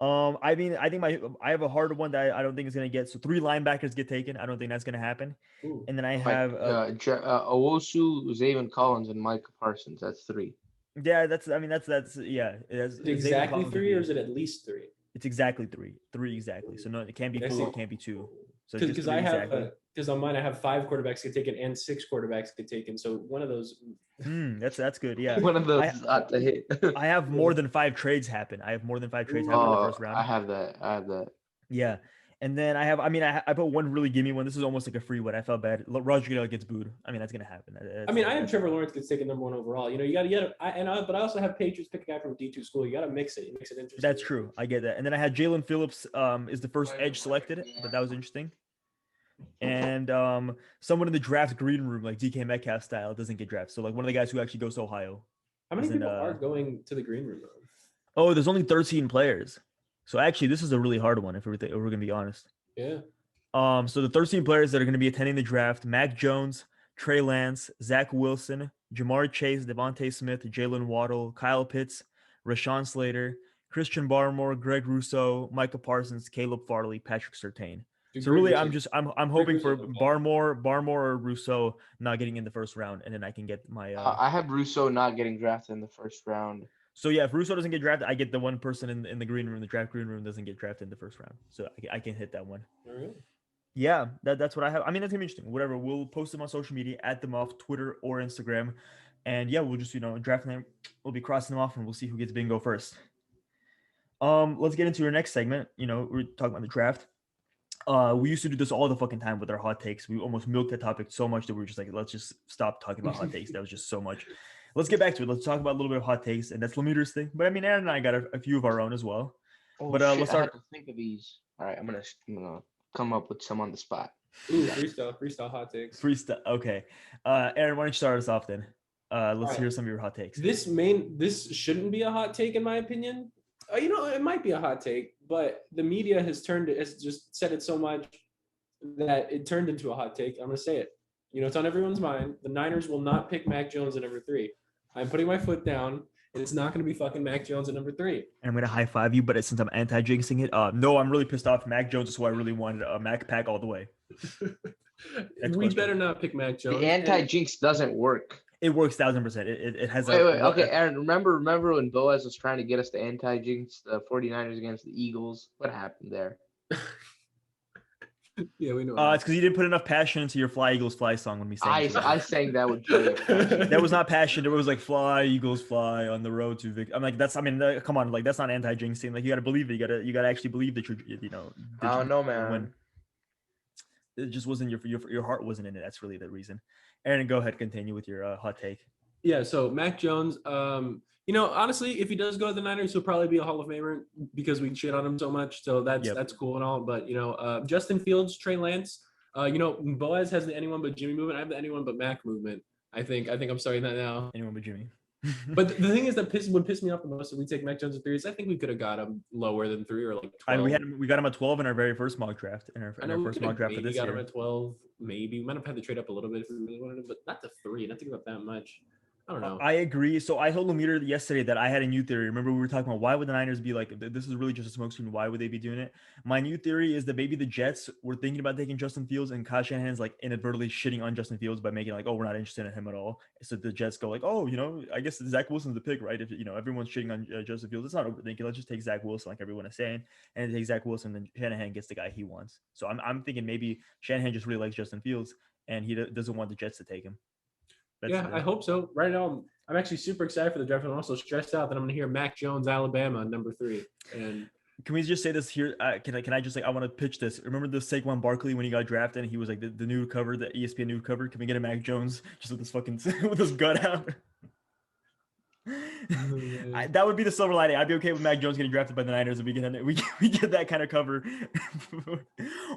I mean, I think I have a harder one that I don't think is gonna get. So 3 linebackers get taken. I don't think that's gonna happen. Ooh. And then I Like have Owosu, Zayvon Collins, and Micah Parsons. That's 3. yeah. I mean, that's yeah. Is it exactly 3 or is it at least 3? It's exactly 3 exactly. So no, it can't be 4, it can't be 2. So just Because 3 I have exactly. because on mine I have 5 quarterbacks get taken and 6 quarterbacks get taken. So one of those. That's good. Yeah. One of those is not to hit. I have more than 5 trades happen. I have more than 5 trades happen in the first round. I have that. Yeah. And then I have, I mean, I put one really gimme one. This is almost like a free one. I felt bad. Roger Goodell gets booed. I mean, that's gonna happen. I have Trevor Lawrence gets taken number 1 overall. You know, you got to get but I also have Patriots pick a guy from a D2 school. You got to mix it. You mix it interesting. That's true. I get that. And then I had Jalen Phillips is the first edge selected, but that was interesting. And someone in the draft green room, like DK Metcalf style, doesn't get drafted. So like one of the guys who actually goes to Ohio. How many people are going to the green room? Oh, there's only 13 players. So actually, this is a really hard one if we're gonna be honest. Yeah. So the 13 players that are going to be attending the draft: Mac Jones, Trey Lance, Zach Wilson, Jamar Chase, Devontae Smith, Jalen Waddle, Kyle Pitts, Rashawn Slater, Christian Barmore, Greg Rousseau, Micah Parsons, Caleb Farley, Patrick Surtain. So really, I'm hoping for Barmore or Rousseau not getting in the first round, and then I can get my. I have Rousseau not getting drafted in the first round. So yeah, if Rousseau doesn't get drafted, I get the one person in the green room. The draft green room doesn't get drafted in the first round, so I can hit that one. Really? Yeah, that's what I have. I mean, that's gonna be interesting. Whatever, we'll post them on social media at them off Twitter or Instagram, and yeah, we'll just drafting them. We'll be crossing them off, and we'll see who gets bingo first. Let's get into our next segment. We're talking about the draft. We used to do this all the fucking time with our hot takes. We almost milked the topic so much that we were just like, let's just stop talking about hot takes. That was just so much. Let's get back to it. Let's talk about a little bit of hot takes, and that's Lameter's thing. But I mean, Aaron and I got a few of our own as well. But let's start. I have to think of these. All right, I'm gonna come up with some on the spot. Ooh, freestyle hot takes. Freestyle. Okay, Aaron, why don't you start us off then? Let's hear some of your hot takes. This shouldn't be a hot take in my opinion. It might be a hot take, but the media has just said it so much that it turned into a hot take. I'm gonna say it. It's on everyone's mind. The Niners will not pick Mac Jones at number 3. I'm putting my foot down, and it's not going to be fucking Mac Jones at number 3. And I'm going to high five you, but since I'm anti-jinxing it, no, I'm really pissed off. Mac Jones is who I really wanted. Mac Pack all the way. We better not pick Mac Jones. The anti-jinx doesn't work. It works 1,000%. It has wait, okay, Aaron, remember when Boaz was trying to get us to anti-jinx the 49ers against the Eagles? What happened there? Yeah, we know. It's because you didn't put enough passion into your "Fly Eagles Fly" song when we sang. I sang that with Joey. That was not passion. It was like "Fly Eagles Fly" on the road to victory. I'm like, come on, like that's not anti-jinxing. Like you got to believe it. You got to actually believe that I don't know, man. When it just wasn't your heart wasn't in it. That's really the reason. Aaron, go ahead, continue with your hot take. Yeah, so Mac Jones, honestly, if he does go to the Niners, he'll probably be a Hall of Famer because we shit on him so much. So that's cool and all. But Justin Fields, Trey Lance, Boaz has the anyone but Jimmy movement. I have the anyone but Mac movement. I think I'm starting that now. Anyone but Jimmy. But the thing is that would piss me off the most if we take Mac Jones at 3. I think we could have got him lower than 3 or like 12. We got him at 12 in our very first mock draft. In our first mock draft for this year. We got him at 12. Maybe we might have had to trade up a little bit if we really wanted him, but not to 3. Not to give up that much. I don't know. I agree. So I told Lameter yesterday that I had a new theory. Remember, we were talking about why would the Niners be like, this is really just a smokescreen. Why would they be doing it? My new theory is that maybe the Jets were thinking about taking Justin Fields, and Kyle Shanahan's like inadvertently shitting on Justin Fields by making like, oh, we're not interested in him at all. So the Jets go like, oh, I guess Zach Wilson's the pick, right? If everyone's shitting on Justin Fields, it's not overthinking. Let's just take Zach Wilson, like everyone is saying, and take Zach Wilson, then Shanahan gets the guy he wants. So I'm thinking maybe Shanahan just really likes Justin Fields, and he doesn't want the Jets to take him. I hope so. Right now, I'm actually super excited for the draft. I'm also stressed out that I'm going to hear Mac Jones, Alabama, number 3. And can we just say this here? Can I just I want to pitch this? Remember the Saquon Barkley when he got drafted and he was like the new cover, the ESPN new cover? Can we get a Mac Jones just with this fucking with his gut out? That would be the silver lining. I'd be okay with Mac Jones getting drafted by the Niners if we get that kind of cover.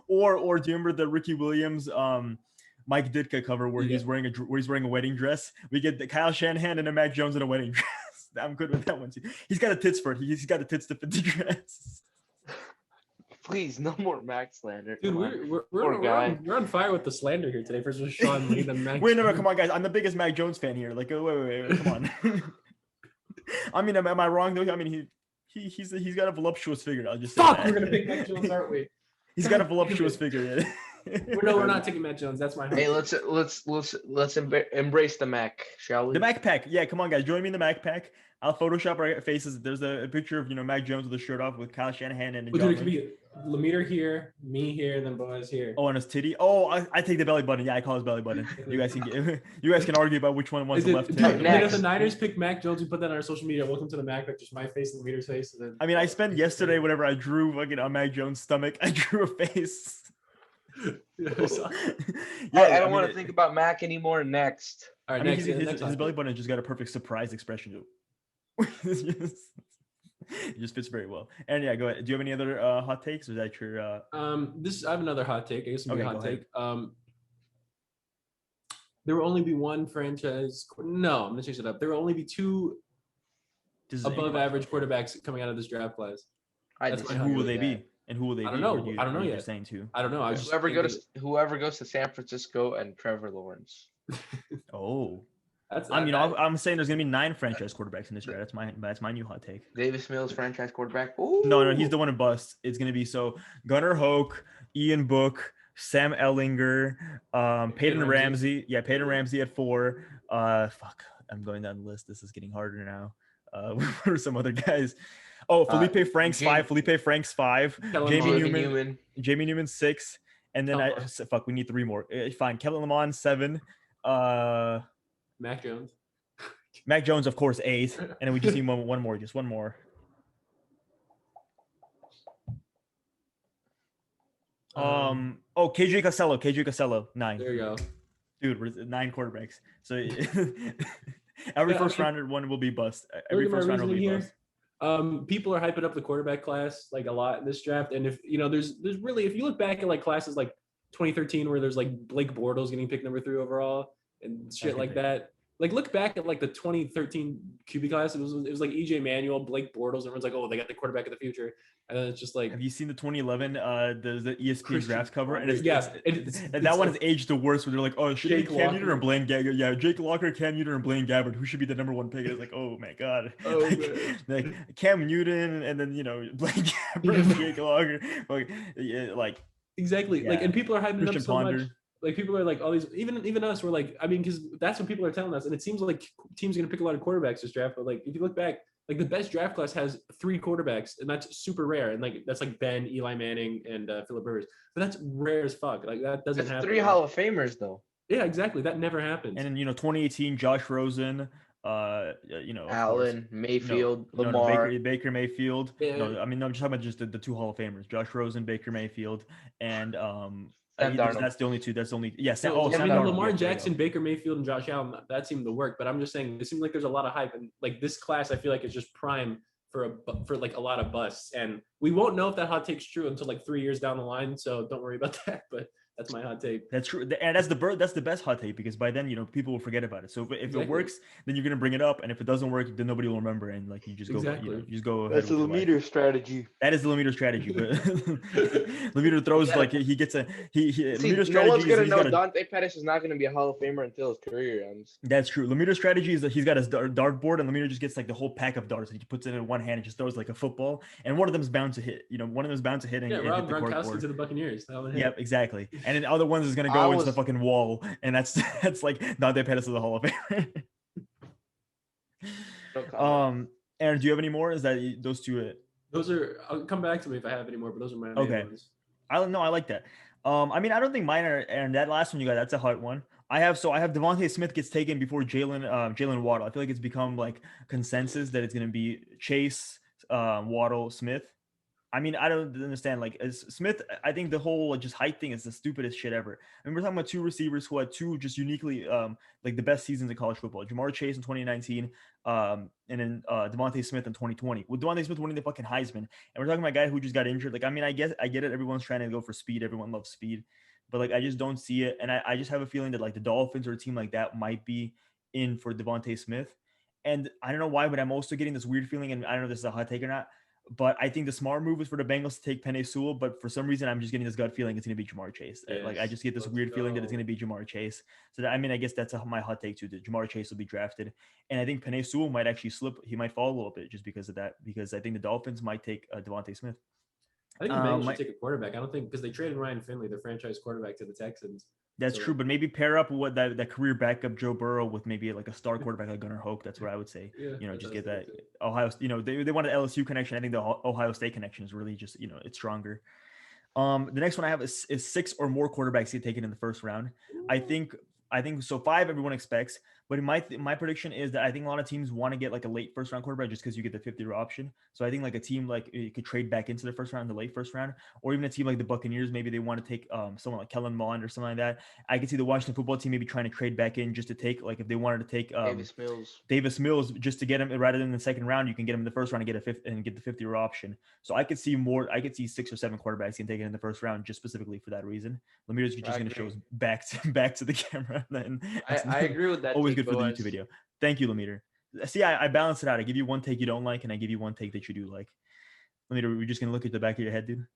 Or do you remember the Ricky Williams Mike Ditka cover where he's wearing a wedding dress? We get the Kyle Shanahan and a Mac Jones in a wedding dress. I'm good with that one too. He's got a tits for it. He's got the tits to fit the dress. Please, no more Mac slander. Dude, we're on fire with the slander here today. First was Sean Lee, then Mac. Wait, no, come on, guys. I'm the biggest Mac Jones fan here. Like, wait, come on. I mean, am I wrong though? I mean, he's got a voluptuous figure. I'll just say Fuck, that. we're gonna pick Mac Jones, aren't we? He's got a voluptuous figure. No, we're not taking Mac Jones. That's my. Hey, let's embrace the Mac, shall we? The Mac pack. Yeah, come on, guys. Join me in the Mac pack. I'll Photoshop our faces. There's a picture of Mac Jones with a shirt off with Kyle Shanahan and. Dude, it could be Lemeter here, me here, and then Boaz here. Oh, and his titty. Oh, I take the belly button. Yeah, I call his belly button. You guys can argue about which one wants the left. If the Niners pick Mac Jones, we put that on our social media. Welcome to the Mac pack. Just my face and Lemeter's face. And then. I mean, I spent yesterday whenever I drew fucking on Mac Jones' stomach. I drew a face. I don't want to think about Mac anymore. Next. All right, next, his belly button just got a perfect surprise expression to it. It just fits very well. And yeah, go ahead. Do you have any other hot takes, or is that your? I have another hot take. I guess it'll be a hot take. There will only be one franchise. No, I'm gonna change it up. There will only be two above average quarterbacks coming out of this draft class. Who will they be? And who will they be? I don't know. I don't know yet. Saying too. I don't know. Whoever goes to San Francisco and Trevor Lawrence. Oh. I'm saying there's gonna be 9 franchise quarterbacks in this draft. That's my new hot take. Davis Mills, franchise quarterback. Ooh. No, he's the one in bust. It's gonna be Gunnar Hoke, Ian Book, Sam Ellinger, Peyton Ramsey. Yeah, Peyton Ramsey at 4. Fuck, I'm going down the list. This is getting harder now. What are some other guys? Oh, Felipe Franks 5. Felipe Franks 5. Jamie Newman 6. And then we need 3 more. Fine, Kevin Lamont 7. Mac Jones. Mac Jones, of course, 8. And then we just need one more. Just one more. KJ Casello, 9. There you go. Dude, we're 9 quarterbacks. So every first rounder one will be bust. Every first rounder will be bust. People are hyping up the quarterback class like a lot in this draft, and if there's really, if you look back at like classes like 2013 where there's like Blake Bortles getting picked number 3 overall and shit like that. Like look back at like the 2013 QB class. It was like EJ Manuel, Blake Bortles. Everyone's like, oh, they got the quarterback of the future. And then it's just like, have you seen the 2011 the ESPN draft cover? And that one has aged the worst. Where they're like, oh, should it be Cam Newton or Blaine Gabbert? Yeah, Jake Locker, Cam Newton, or Blaine Gabbert. Who should be the number 1 pick? It's like, oh my god, like Cam Newton, and then Blaine Gabbert, Jake Locker, exactly. Like, and people are hyping up so much. Like people are like all these, even us, we're like, I mean, because that's what people are telling us, and it seems like teams are gonna pick a lot of quarterbacks this draft. But like, if you look back, like the best draft class has 3 quarterbacks, and that's super rare. And like that's like Ben, Eli Manning, and Phillip Rivers. But that's rare as fuck. Like that doesn't happen. 3 Hall of Famers though. Yeah, exactly. That never happens. And then 2018, Josh Rosen, Allen, Mayfield, Lamar, Baker Mayfield. Yeah. No, I mean, I'm just talking about just the 2 Hall of Famers: Josh Rosen, Baker Mayfield, and that's the only 2. That's the only Lamar Jackson, Baker Mayfield, and Josh Allen. That seemed to work, but I'm just saying it seems like there's a lot of hype, and like this class, I feel like is just prime for like a lot of busts, and we won't know if that hot take's true until like 3 years down the line. So don't worry about that. But that's my hot take. That's true, and that's the best hot take, because by then people will forget about it. So if it works, then you're gonna bring it up, and if it doesn't work, then nobody will remember, and like you just go you just go. That's the Lemeter strategy. That is the Lemeter strategy, but Lemeter throws like he gets a Lemeter strategy. No one's gonna know Dante Pettis is not gonna be a Hall of Famer until his career ends. That's true. Lemeter strategy is that he's got his dartboard, and Lemeter just gets like the whole pack of darts, and he puts it in one hand and just throws like a football, and one of them's bound to hit. One of them's bound to hit and Rob hit the Gronkowski to the Buccaneers. Yep, exactly. And then the other ones is gonna go into the fucking wall, and that's like Dante Pettis is the Hall of Famer. Aaron, do you have any more? Is that those 2 it? Those are. I'll come back to me if I have any more, but those are my main ones. I like that. I mean, I don't think mine are. And that last one you got, that's a hot one. I have Devontae Smith gets taken before Jalen Waddle. I feel like it's become like consensus that it's gonna be Chase, Waddle, Smith. I mean, I don't understand. Like, as Smith, I think the whole just height thing is the stupidest shit ever. I mean, we're talking about 2 receivers who had 2 just uniquely like the best seasons in college football. Jamar Chase in 2019, and then Devontae Smith in 2020. With Devontae Smith winning the fucking Heisman, and we're talking about a guy who just got injured. Like, I mean, I get it. Everyone's trying to go for speed. Everyone loves speed, but like, I just don't see it. And I just have a feeling that like the Dolphins or a team like that might be in for Devontae Smith. And I don't know why, but I'm also getting this weird feeling, and I don't know if this is a hot take or not. But I think the smart move is for the Bengals to take Penei Sewell. But for some reason, I'm just getting this gut feeling it's going to be Jamar Chase. Yes, like I just get this weird feeling that it's going to be Jamar Chase. So I mean, I guess that's my hot take too. That Jamar Chase will be drafted, and I think Penei Sewell might actually slip. He might fall a little bit just because of that. Because I think the Dolphins might take Devontae Smith. I think the Bengals should take a quarterback. I don't think because they traded Ryan Finley, the franchise quarterback, to the Texans. That's true, but maybe pair up what that career backup Joe Burrow with maybe like a star quarterback like Gunnar Hoke. That's what I would say. Yeah, just get that Ohio. They want an LSU connection. I think the Ohio State connection is really just it's stronger. The next one I have is 6 or more quarterbacks get taken in the first round. I think so. 5 everyone expects, but my prediction is that I think a lot of teams want to get like a late first round quarterback just because you get the 50-year option. So I think like a team like you could trade back into the first round, the late first round, or even a team like the Buccaneers, maybe they want to take someone like Kellen Mond or something like that. I could see the Washington football team maybe trying to trade back in just to take like if they wanted to take Davis Mills just to get him rather than the second round, you can get him in the first round and get the 50-year option. So I could see 6 or 7 quarterbacks getting taken in the first round just specifically for that reason. Lemire's just going to show us back to the camera. I agree with that. Always good for the YouTube video. Thank you, Lemire. See, I balance it out. I give you one take you don't like, and I give you one take that you do like. Lemire, we're just gonna look at the back of your head, dude.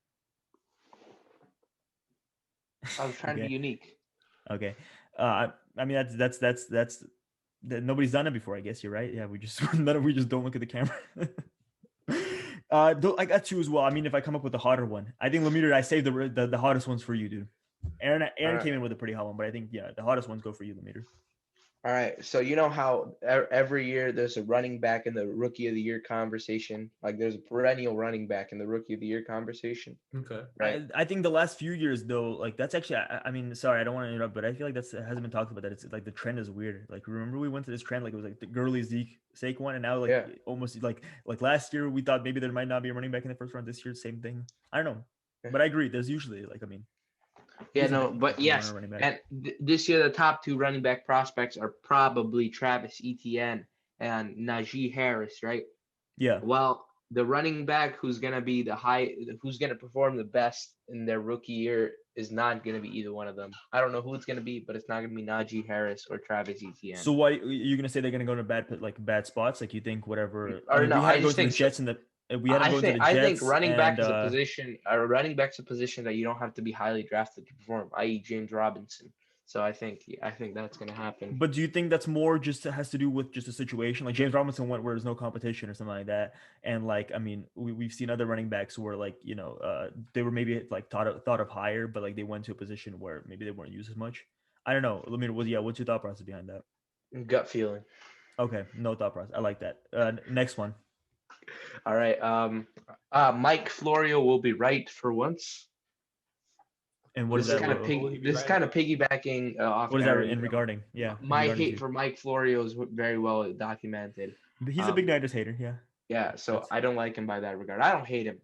I was trying to be unique. Okay. I mean that's nobody's done it before. I guess you're right. Yeah, we just don't look at the camera. I got 2 as well. I mean, if I come up with a hotter one, I think Lemire, I saved the hottest ones for you, dude. Aaron came in with a pretty hot one, but I think the hottest ones go for you, Lemire. All right. So you know how every year there's a running back in the Rookie of the Year conversation? Like there's a perennial running back in the Rookie of the Year conversation. Okay. Right. I think the last few years though, like that's actually I mean, sorry, I don't want to interrupt, but I feel like it hasn't been talked about that. It's like the trend is weird. Like remember we went to this trend, like it was like the Gurley Zeke Saquon, and now almost like last year we thought maybe there might not be a running back in the first round. This year, same thing. I don't know. But I agree. There's usually yes. And this year, the top 2 running back prospects are probably Travis Etienne and Najee Harris, right? Yeah. Well, the running back who's going to perform the best in their rookie year is not going to be either one of them. I don't know who it's going to be, but it's not going to be Najee Harris or Travis Etienne. So what you're going to say they're going to go to bad spots? Like you think whatever? I just think the Jets and the. I think running back is a position. Running back's a position that you don't have to be highly drafted to perform, i.e., James Robinson. So I think that's going to happen. But do you think that's more just has to do with just a situation like James Robinson went where there's no competition or something like that? And like I mean, we've seen other running backs where like they were maybe like thought of higher, but like they went to a position where maybe they weren't used as much. I don't know. Let me. What's your thought process behind that? Gut feeling. Okay, no thought process. I like that. Next one. All right. Mike Florio will be right for once. And what is that? This kind of piggybacking off. What is that in regarding? Yeah. My hate for Mike Florio is very well documented. He's a big Niners hater. Yeah. Yeah. So I don't like him by that regard. I don't hate him.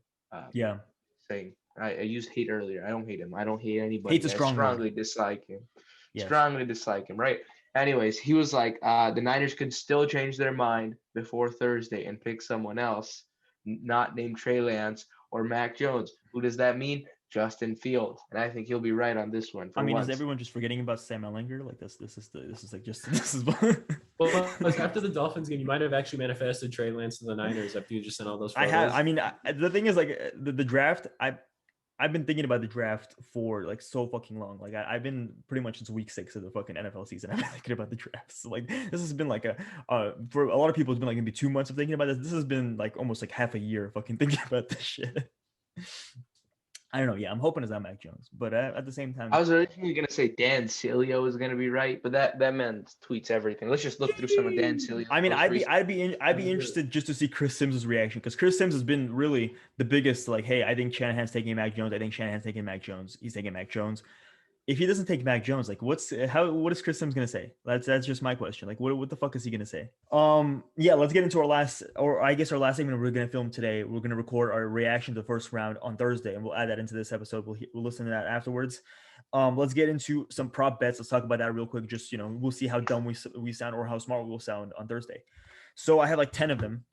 Saying I used hate earlier. I don't hate him. I don't hate anybody. Hate's a strong strongly word. Dislike him. Yes. Strongly dislike him. Right. Anyways, he was like, the Niners could still change their mind before Thursday and pick someone else, not named Trey Lance or Mac Jones. Who does that mean? Justin Fields. And I think he'll be right on this one. Is everyone just forgetting about Sam Ehlinger? Like this is Well, after the Dolphins game, you might have actually manifested Trey Lance to the Niners after you just sent all those photos. I have. I mean, the thing is, like the draft. I've been thinking about the draft for like so fucking long. Like I've been pretty much since week 6 of the fucking NFL season. I've been thinking about the draft. So like this has been like for a lot of people, it's been like maybe 2 months of thinking about this. This has been like almost like half a year of fucking thinking about this shit. I don't know. Yeah, I'm hoping it's not Mac Jones, but at the same time, I was originally gonna say Dan Sileo is gonna be right, but that man tweets everything. Let's just look through some of Dan Sileo. I mean, I'd be interested just to see Chris Sims' reaction because Chris Sims has been really the biggest. Like, hey, I think Shanahan's taking Mac Jones. I think Shanahan's taking Mac Jones. He's taking Mac Jones. If he doesn't take Mac Jones, like what is Chris Sims gonna say? That's just my question. Like what the fuck is he gonna say? Yeah, let's get into our last segment we're gonna film today. We're gonna record our reaction to the first round on Thursday, and we'll add that into this episode. We'll listen to that afterwards. Let's get into some prop bets. Let's talk about that real quick. Just we'll see how dumb we sound or how smart we'll sound on Thursday. So I have like 10 of them.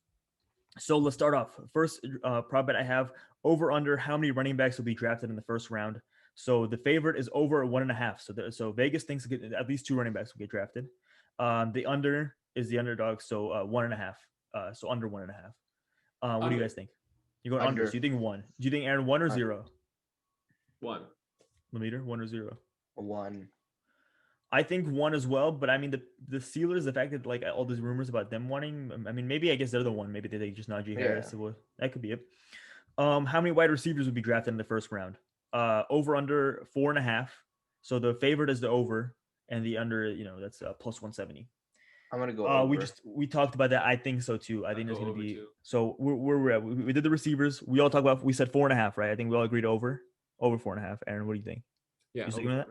So let's start off. First prop bet I have over under how many running backs will be drafted in the first round. So the favorite is over 1.5. So Vegas thinks at least 2 running backs will get drafted. The under is the underdog, so 1.5. So under 1.5. What do you guys think? You're going under. So you think 1. Do you think Aaron 1 or 0? 1. Lemeter 1 or 0? 1. I think 1 as well, but I mean the Steelers, the fact that like all these rumors about them wanting, I mean maybe I guess they're the one. Maybe they just Najee Harris. So that could be it. How many wide receivers would be drafted in the first round? Over under 4.5. So the favorite is the over, and the under, that's plus 170. I'm gonna go over. We talked about that. I think so too. I think there's gonna be. So we're at. We did the receivers. We all talked about. We said 4.5, right? I think we all agreed over 4.5. Aaron, what do you think? Yeah. You sticking with that?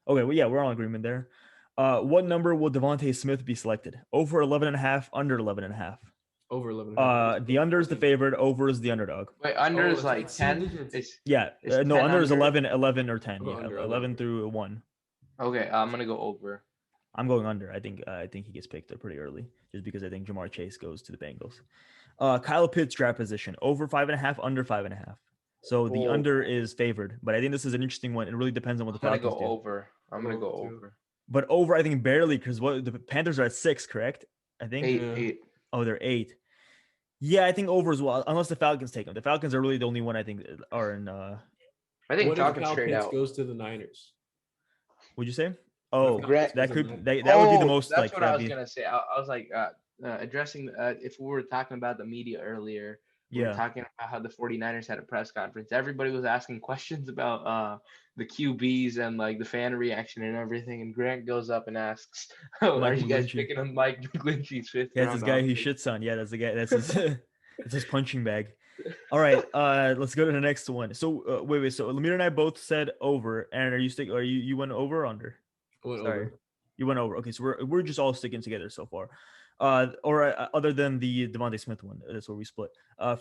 Okay. Well, yeah, we're all in agreement there. What number will Devontae Smith be selected? Over 11.5, under 11.5. Over 11. The under is the favorite. Over is the underdog. Wait, under is like 10. No, under is 11 or 10. Yeah, 11 through 1. Okay, I'm gonna go over. I'm going under. I think he gets picked up pretty early, just because I think Jamar Chase goes to the Bengals. Kyle Pitts draft position over 5.5, under 5.5. So the under is favored, but I think this is an interesting one. It really depends on what the Falcons do. I'm gonna go over. But over, I think barely, because the Panthers are at 6, correct? I think 8. Oh, they're 8. Yeah, I think over as well, unless the Falcons take them. The Falcons are really the only one I think are in. I think Falcons straight out goes to the Niners. Would you say? Oh, that would be the most. That's what I was gonna say. I was like addressing if we were talking about the media earlier. We were talking about how the 49ers had a press conference. Everybody was asking questions about the QBs and like the fan reaction and everything. And Grant goes up and asks, "Oh, are you guys picking on Mike McGlinchey's 5th round?" That's this guy he shits on. Yeah, that's the guy. That's his. It's his punching bag. All right, let's go to the next one. So wait. So Lemire and I both said over. Aaron, are you went over or under? Sorry, you went over. Okay, so we're just all sticking together so far. Other than the Devontae Smith one, that's where we split.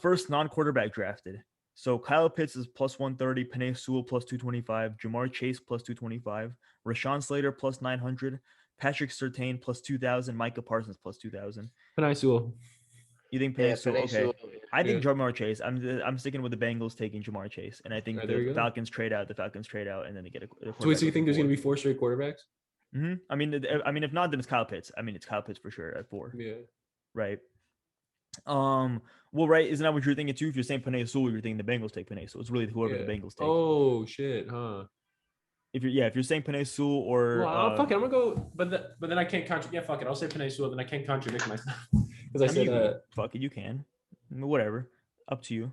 First non-quarterback drafted. So Kyle Pitts is plus 130, Penei Sewell plus 225, Jamar Chase plus 225, Rashawn Slater plus 900, Patrick Surtain plus 2,000, Micah Parsons plus 2,000. Penei Sewell. You think Penei Sewell? Okay. I think Jamar Chase. I'm sticking with the Bengals taking Jamar Chase, and I think the Falcons trade out. and then they get a so you think there's going to be 4 straight quarterbacks? Mm-hmm. I mean, if not, then it's Kyle Pitts. I mean, it's Kyle Pitts for sure at 4. Yeah. Right. Well, right. Isn't that what you're thinking too? If you're saying Penei Sewell, you're thinking the Bengals take Penei Sewell. It's really whoever the Bengals take. Oh shit, huh? If you're saying Penei Sewell or fuck it, I'm gonna go. But then I can't contradict. Yeah, fuck it. I'll say Penei Sewell. Then I can't contradict myself because I said fuck it. You can. Whatever. Up to you.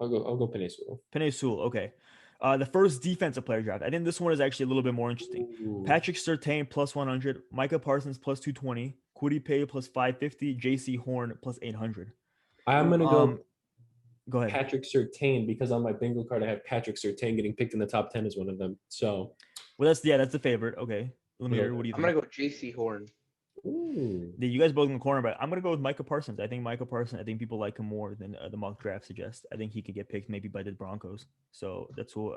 I'll go Penei Sewell. Penei Sewell. Okay. The first defensive player draft. I think this one is actually a little bit more interesting. Ooh. Patrick Surtain plus 100, Micah Parsons plus 220, Kwity Paye plus 550, J.C. Horn plus 800. I'm gonna go ahead. Patrick Surtain because on my bingo card I have Patrick Surtain getting picked in the top 10 as one of them. So, well, that's the favorite. Okay, let me hear. What do you think? I'm gonna go J.C. Horn. Ooh. You guys both in the corner, but I'm gonna go with Micah Parsons. I think people like him more than the mock draft suggests. I think he could get picked maybe by the Broncos. So that's who.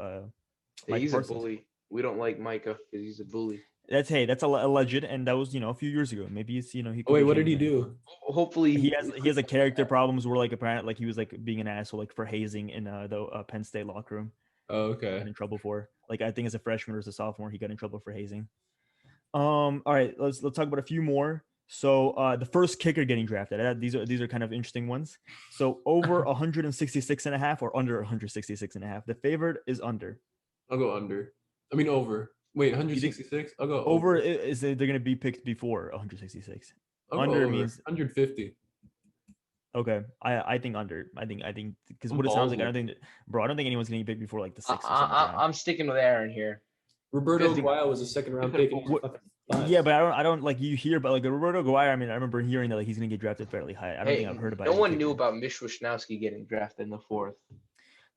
He's Parsons. A bully. We don't like Micah because he's a bully. That's alleged, and that was a few years ago. Maybe it's he. Wait, what did he do? Hopefully he has a character problems where like apparently like he was like being an asshole like for hazing in the Penn State locker room. Oh, okay. Got in trouble for like I think as a freshman or as a sophomore he got in trouble for hazing. All right, let's talk about a few more. So the first kicker getting drafted. These are kind of interesting ones. So over 166.5 or under 166.5. The favorite is under. I'll go under. I mean over. Wait, 166? I'll go over. Is they're going to be picked before 166. Under means 150. Okay, I think under. I think because what it sounds like, I don't think anyone's going to be picked before like the 6th. I'm sticking with Aaron here. Roberto Aguayo was a 2nd round pick. Yeah, but I don't like you hear, but like Roberto Aguayo. I mean, I remember hearing that like he's going to get drafted fairly high. I don't think I've heard about. No one knew about Mitch Wishnowsky getting drafted in the 4th.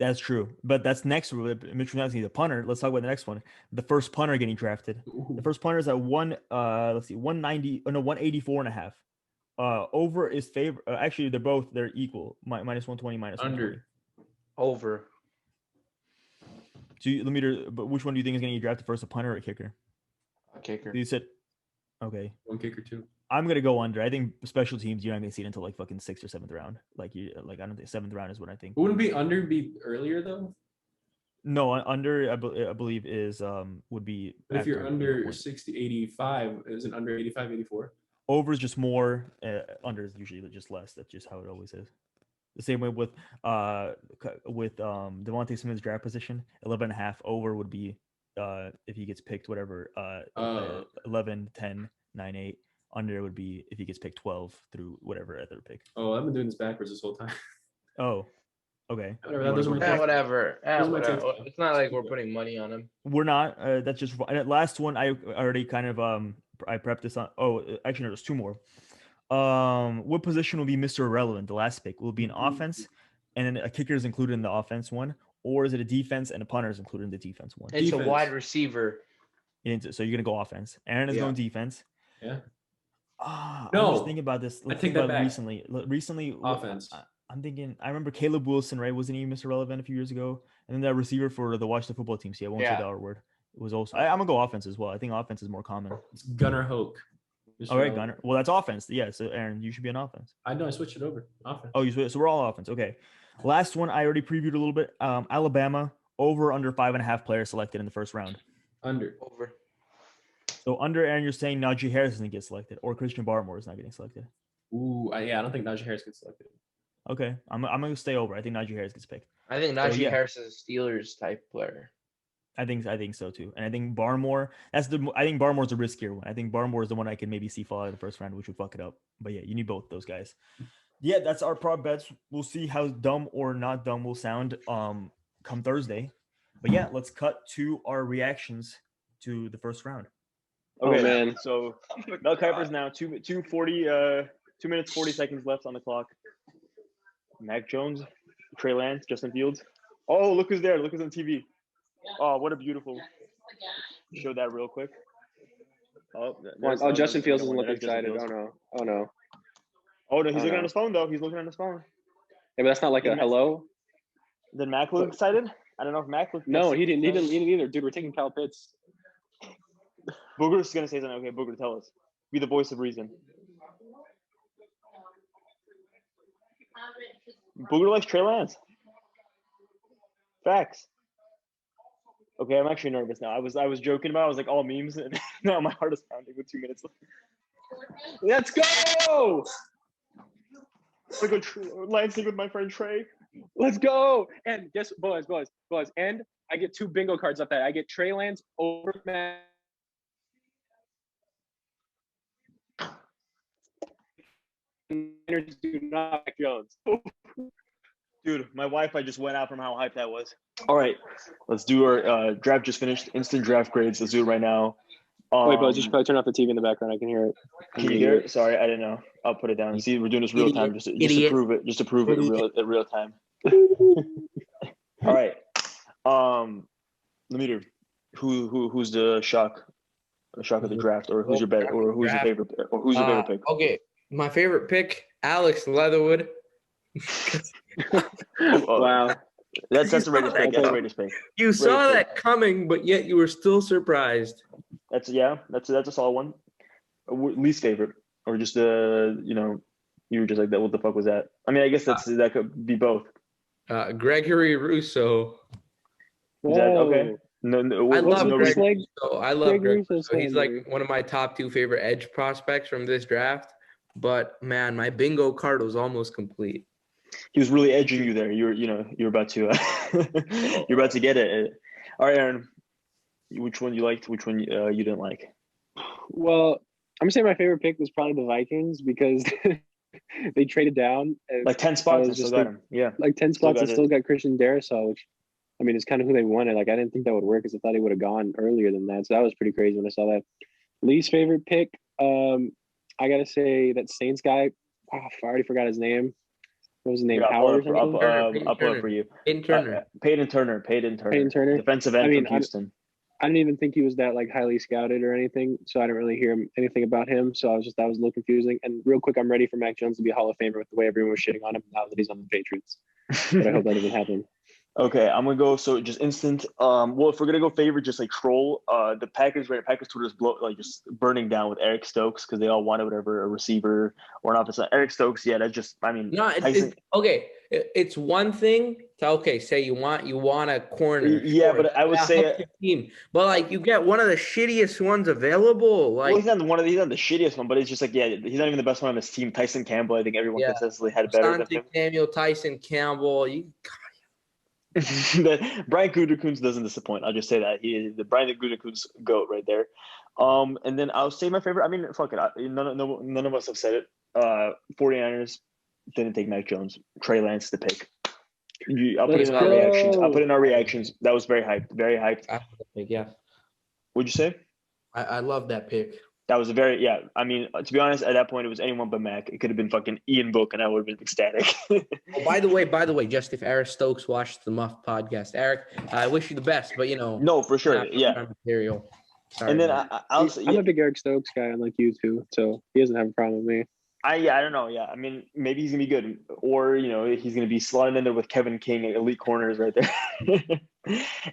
That's true, but that's next. Mitch Wishnowsky, the punter. Let's talk about the next one. The first punter getting drafted. Ooh. The first punter is at 190. Oh no, 184.5. Over is favor. Actually, they're equal. Minus 120, minus under. 120. Over. So but which one do you think is going to get drafted first, a punter or a kicker? A kicker. You said, okay. One kicker too. I'm gonna go under. I think special teams you're not gonna see it until like fucking 6th or 7th round. I don't think 7th round is what I think. Wouldn't be under be earlier though? No, under I believe is would be. But if you're under 60, 85, is it under 85, 84? Over is just more. Under is usually just less. That's just how it always is. The same way with Devontae Smith's draft position, 11.5 over would be if he gets picked whatever 11, 10, 9, 8. Under would be if he gets picked 12 through whatever other pick. Oh, I've been doing this backwards this whole time. Oh, okay. Whatever. It's not like we're putting money on him. We're not. That's just last one. I already kind of I prepped this on. Oh, actually, no, there's two more. What position will be Mr. Irrelevant? The last pick will it be an offense, and then a kicker is included in the offense one, or is it a defense and a punter is included in the defense one? It's a wide receiver. So you're gonna go offense. Aaron is going defense. Yeah. I was thinking about this. I take that back. Recently, offense. I'm thinking. I remember Caleb Wilson, right? Wasn't he Mr. Relevant a few years ago? And then that receiver for the Washington football team. See, I won't say the R word. It was also. I'm gonna go offense as well. I think offense is more common. It's Gunnar Hoke. All right, Gunnar. Well, that's offense. Yeah. So Aaron, you should be on offense. I know. I switched it over. Offense. Oh, you switched. So we're all offense. Okay. Last one I already previewed a little bit. Alabama over under 5.5 players selected in the first round. Under. Over. So under, Aaron, you're saying Najee Harris doesn't get selected, or Christian Barmore is not getting selected. Ooh, I don't think Najee Harris gets selected. Okay, I'm gonna stay over. I think Najee Harris gets picked. I think Najee Harris is a Steelers type player. I think so too, and I think Barmore. I think Barmore's a riskier one. I think Barmore is the one I can maybe see fall out of the first round, which would fuck it up. But yeah, you need both those guys. Yeah, that's our prop bets. We'll see how dumb or not dumb we'll sound come Thursday. But yeah, let's cut to our reactions to the first round. Okay, man. So Mel Kiper's now 2:40, 2 minutes 40 seconds left on the clock. Mac Jones, Trey Lance, Justin Fields. Oh, look who's there! Look who's on TV. Oh, what a beautiful. Show that real quick. Justin Fields doesn't look excited. Oh no. Oh no, he's looking on his phone though. He's looking on his phone. Yeah, but that's not like a hello. Did Mac look excited? I don't know if Mac looked. No, he didn't either. Dude, we're taking Kyle Pitts. Booger's gonna say something. Okay, Booger, tell us. Be the voice of reason. Booger likes Trey Lance. Facts. Okay, I'm actually nervous now. I was joking about. I was like all memes, and now my heart is pounding with 2 minutes left. Let's go! I go lancing with my friend Trey. Let's go! And guess boys. And I get 2 bingo cards off that. I get Trey Lance over Matt. Do not Mac Jones. Dude, my Wi-Fi just went out from how hyped that was. All right, let's do our draft. Just finished. Instant draft grades. Let's do it right now. Wait, boys, you should probably turn off the TV in the background. I can hear it. Can you hear it? Sorry, I didn't know. I'll put it down. See, we're doing this real time, just to prove it. Just to prove it in real time. All right. Lemeter, who's the shock of the draft, or who's your bet, or who's your favorite, or who's your favorite pick? Okay, my favorite pick, Alex Leatherwood. Wow. That's the Raiders pick. That's the Raiders pick. You saw that coming, but yet you were still surprised. That's a solid one. Least favorite, or just you were just like that. What the fuck was that? I mean, I guess that could be both. Gregory Rousseau. Is that okay? No, I love Greg Rousseau. I love Greg Rousseau. He's like one of my top 2 favorite edge prospects from this draft. But man, my bingo card was almost complete. He was really edging you there. You're about to you're about to get it. All right, Aaron. Which one you liked? Which one you didn't like? Well, I'm saying my favorite pick was probably the Vikings because they traded down like 10 spots and still got him. Yeah, like 10 spots and still got Christian Darrisaw, which I mean it's kind of who they wanted. Like I didn't think that would work because I thought he would have gone earlier than that. So that was pretty crazy when I saw that. Least favorite pick. I gotta say that Saints guy. Oh, I already forgot his name. What was his name? Howard or something? I'll put it for you. Peyton Turner. Defensive end from Houston. I didn't even think he was that like highly scouted or anything, so I didn't really hear anything about him. So that was a little confusing. And real quick, I'm ready for Mac Jones to be a Hall of Famer with the way everyone was shitting on him now that he's on the Patriots. But I hope that doesn't happen. Okay, I'm gonna go. So just instant. Well, if we're gonna go favorite, just like troll. The Packers, right? Packers Twitter is just burning down with Eric Stokes because they all wanted whatever a receiver or an offensive. Eric Stokes, yeah, that's just. I mean, No, Tyson. Okay. It's one thing to say you want a corner. Yeah, Sure, but I would say team, but like you get one of the shittiest ones available. Like, well, he's not the shittiest one, but it's just like he's not even the best one on his team. Tyson Campbell, I think everyone consistently had better than him. Samuel, Tyson Campbell, Brian Gutekunst doesn't disappoint. I'll just say that the Brian Gutekunst GOAT right there. And then I'll say my favorite. I mean, fuck it. None of us have said it. 49ers didn't take Mac Jones. Trey Lance the pick. I'll put it in our reactions. I'll put it in our reactions. That was very hyped. Very hyped. Yeah. What'd you say? I love that pick. That was I mean, to be honest, at that point, it was anyone but Mac. It could have been fucking Ian Book, and I would have been ecstatic. By the way, just if Eric Stokes watched the Muffed podcast, Eric, I wish you the best, but no, for sure, yeah. Material. Sorry, and then I'm a big Eric Stokes guy, unlike you two, so he doesn't have a problem with me. I don't know. Yeah, I mean, maybe he's gonna be good, or he's gonna be slotted in there with Kevin King, elite corners right there,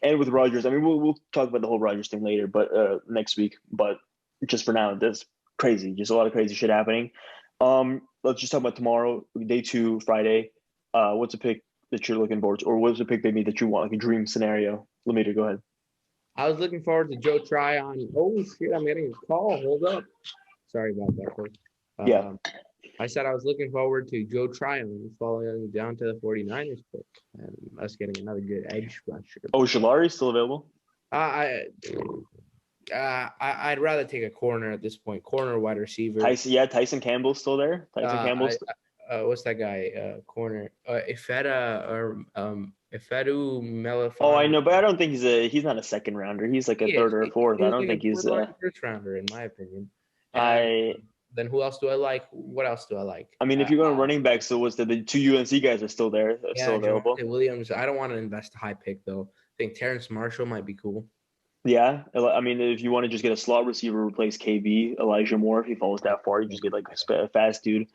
and with Rodgers. I mean, we'll talk about the whole Rodgers thing later, but next week. But just for now, that's crazy. Just a lot of crazy shit happening. Let's just talk about tomorrow, day 2, Friday. What's a pick that you're looking forward to, or what's a pick maybe that you want, like a dream scenario? Lamita, go ahead. I was looking forward to Joe Tryon. Oh shit, I'm getting a call. Hold up. Sorry about that, folks. Yeah. I said I was looking forward to Joe Tryon falling down to the 49ers pick and us getting another good edge rusher. Oh, Shalari's still available? I'd rather take a corner at this point. Corner, wide receiver. Tyson Campbell's still there. What's that guy? Corner. Ifeda or Ifedu Melifon. Oh, I know, but I don't think he's not a second rounder. He's like a third or a fourth. I don't think he's a first rounder in my opinion. Then who else do I like? What else do I like? I mean, if you're going running back, so what's the 2 UNC guys are still there, still available. Williams. I don't want to invest a high pick though. I think Terrence Marshall might be cool. Yeah, I mean, if you want to just get a slot receiver, replace KB, Elijah Moore, if he falls that far, you just get like a fast dude.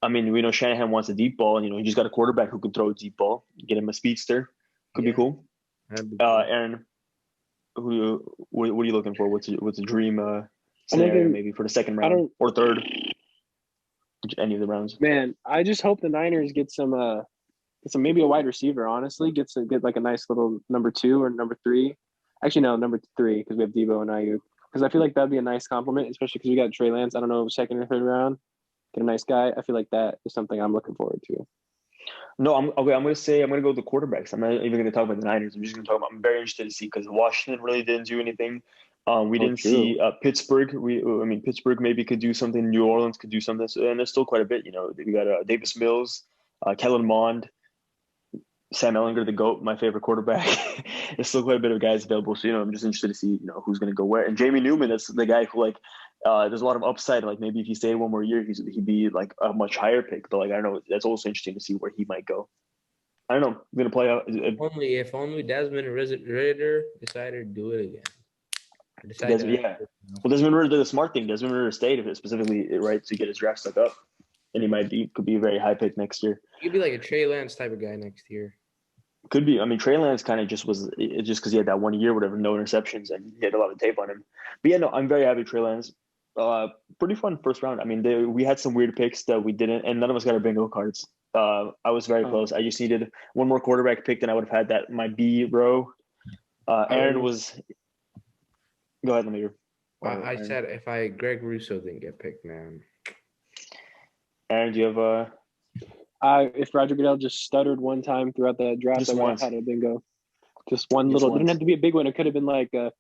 I mean, we know Shanahan wants a deep ball, and he just got a quarterback who can throw a deep ball. Get him a speedster, could be cool. Aaron, what are you looking for? What's a dream scenario maybe for the second round or third? Any of the rounds? Man, I just hope the Niners get some maybe a wide receiver. Honestly, get like a nice little number 2 or number 3. Actually, no, number 3 because we have Debo and Ayuk. Because I feel like that'd be a nice compliment, especially because we got Trey Lance. I don't know, second or third round. Get a nice guy. I feel like that is something I'm looking forward to. No, I'm going to go with the quarterbacks. I'm not even going to talk about the Niners. I'm just going to talk about. I'm very interested to see because Washington really didn't do anything. We didn't see Pittsburgh. Pittsburgh maybe could do something. New Orleans could do something. And there's still quite a bit. We got Davis Mills, Kellen Mond, Sam Ellinger, the GOAT, my favorite quarterback. There's still quite a bit of guys available. So, I'm just interested to see, who's going to go where. And Jamie Newman, that's the guy who, there's a lot of upside. Like, maybe if he stayed one more year, he'd be, like, a much higher pick. But, I don't know. That's also interesting to see where he might go. I don't know. I'm going to play out. If only Desmond Ridder decided to do it again. Well, Desmond Ridder did a smart thing. Desmond Ridder stayed specifically, right, to get his draft stuck up. And he could be a very high pick next year. He could be like a Trey Lance type of guy next year. Could be. I mean, Trey Lance kind of just because he had that 1 year, whatever, no interceptions, and he had a lot of tape on him. But yeah, no, I'm very happy Trey Lance. Pretty fun first round. I mean, we had some weird picks that we didn't, and none of us got our bingo cards. I was very close. I just needed one more quarterback pick, and I would have had that my B row. Aaron was. Go ahead, Lemire. I said if Greg Russo didn't get picked, man. Aaron, do you have if Roger Goodell just stuttered one time throughout the draft, I would have had a bingo. Just one little. It didn't have to be a big one. It could have been like a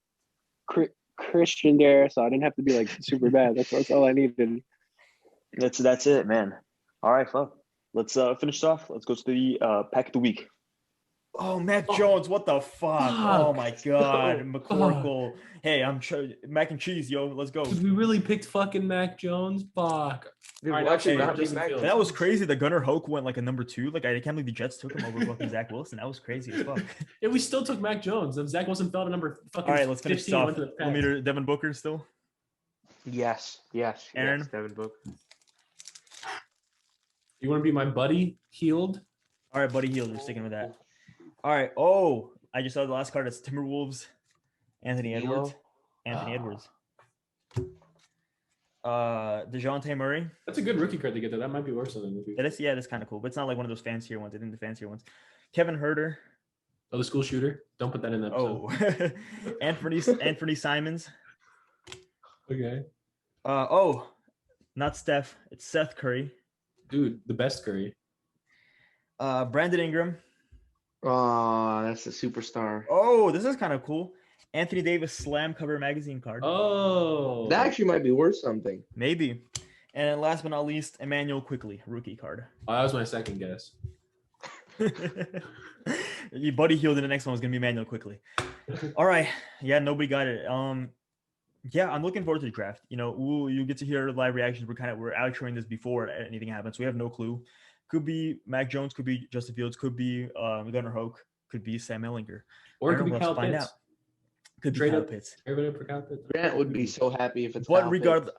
Christian there, so I didn't have to be like super bad. That's all I needed. That's it, man. All right, fuck. Let's finish it off. Let's go to the pack of the week. Oh, Mac Jones, what the fuck? Oh my god, McCorkle. Hey, mac and cheese, yo. Let's go. We really picked fucking Mac Jones. Fuck. Dude, that was crazy. The Gunnar Hoke went like a number 2. Like I can't believe the Jets took him over fucking Zach Wilson. That was crazy as fuck. Yeah, we still took Mac Jones. And Zach Wilson fell to number fucking. All right, let's finish this off. Devin Booker still. Yes. Aaron, yes, Devin Booker. You want to be my buddy? Healed. All right, buddy. Healed. We're sticking with that. All right. Oh, I just saw the last card. It's Timberwolves. Anthony D'Lo? Edwards. Anthony Edwards. DeJounte Murray. That's a good rookie card to get there. That might be worth something. That's kind of cool, but it's not like one of those fancier ones. I think the fancier ones. Kevin Herter. Oh, the school shooter. Don't put that in the episode. Oh, Anthony Simons. Okay. Not Steph. It's Seth Curry. Dude, the best Curry. Brandon Ingram. Oh, that's a superstar. Oh, this is kind of cool. Anthony Davis slam cover magazine card. Oh, That actually might be worth something. Maybe. And last but not least, Emmanuel Quickly, rookie card. Oh, that was my second guess. Buddy Hield in the next one was gonna be Emmanuel Quickly. All right. Yeah, nobody got it. Yeah, I'm looking forward to the draft. You know, you get to hear live reactions. We're outroing this before anything happens. So we have no clue. Could be Mac Jones, could be Justin Fields, could be Gunnar Hoke, could be Sam Ellinger. Or it could be Kyle Pitts. Could be Kyle Pitts. Everybody up for Kyle Pitts. Grant would be so happy if it's. But regardless,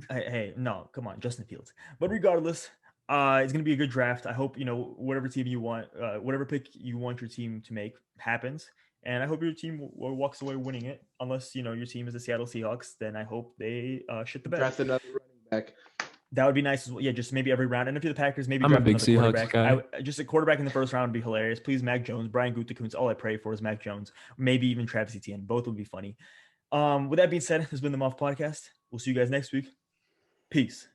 hey, no, come on, Justin Fields. But regardless, it's gonna be a good draft. I hope whatever team you want, whatever pick you want your team to make happens, and I hope your team walks away winning it. Unless your team is the Seattle Seahawks, then I hope they shit the bed. Draft another running back. That would be nice as well. Yeah, just maybe every round. And if you're the Packers, maybe I'm a big Seahawks quarterback. guy. Just a quarterback in the first round would be hilarious. Please, Mac Jones, Brian Gutekunst. All I pray for is Mac Jones. Maybe even Travis Etienne. Both would be funny. With that being said, this has been the Muffed Podcast. We'll see you guys next week. Peace.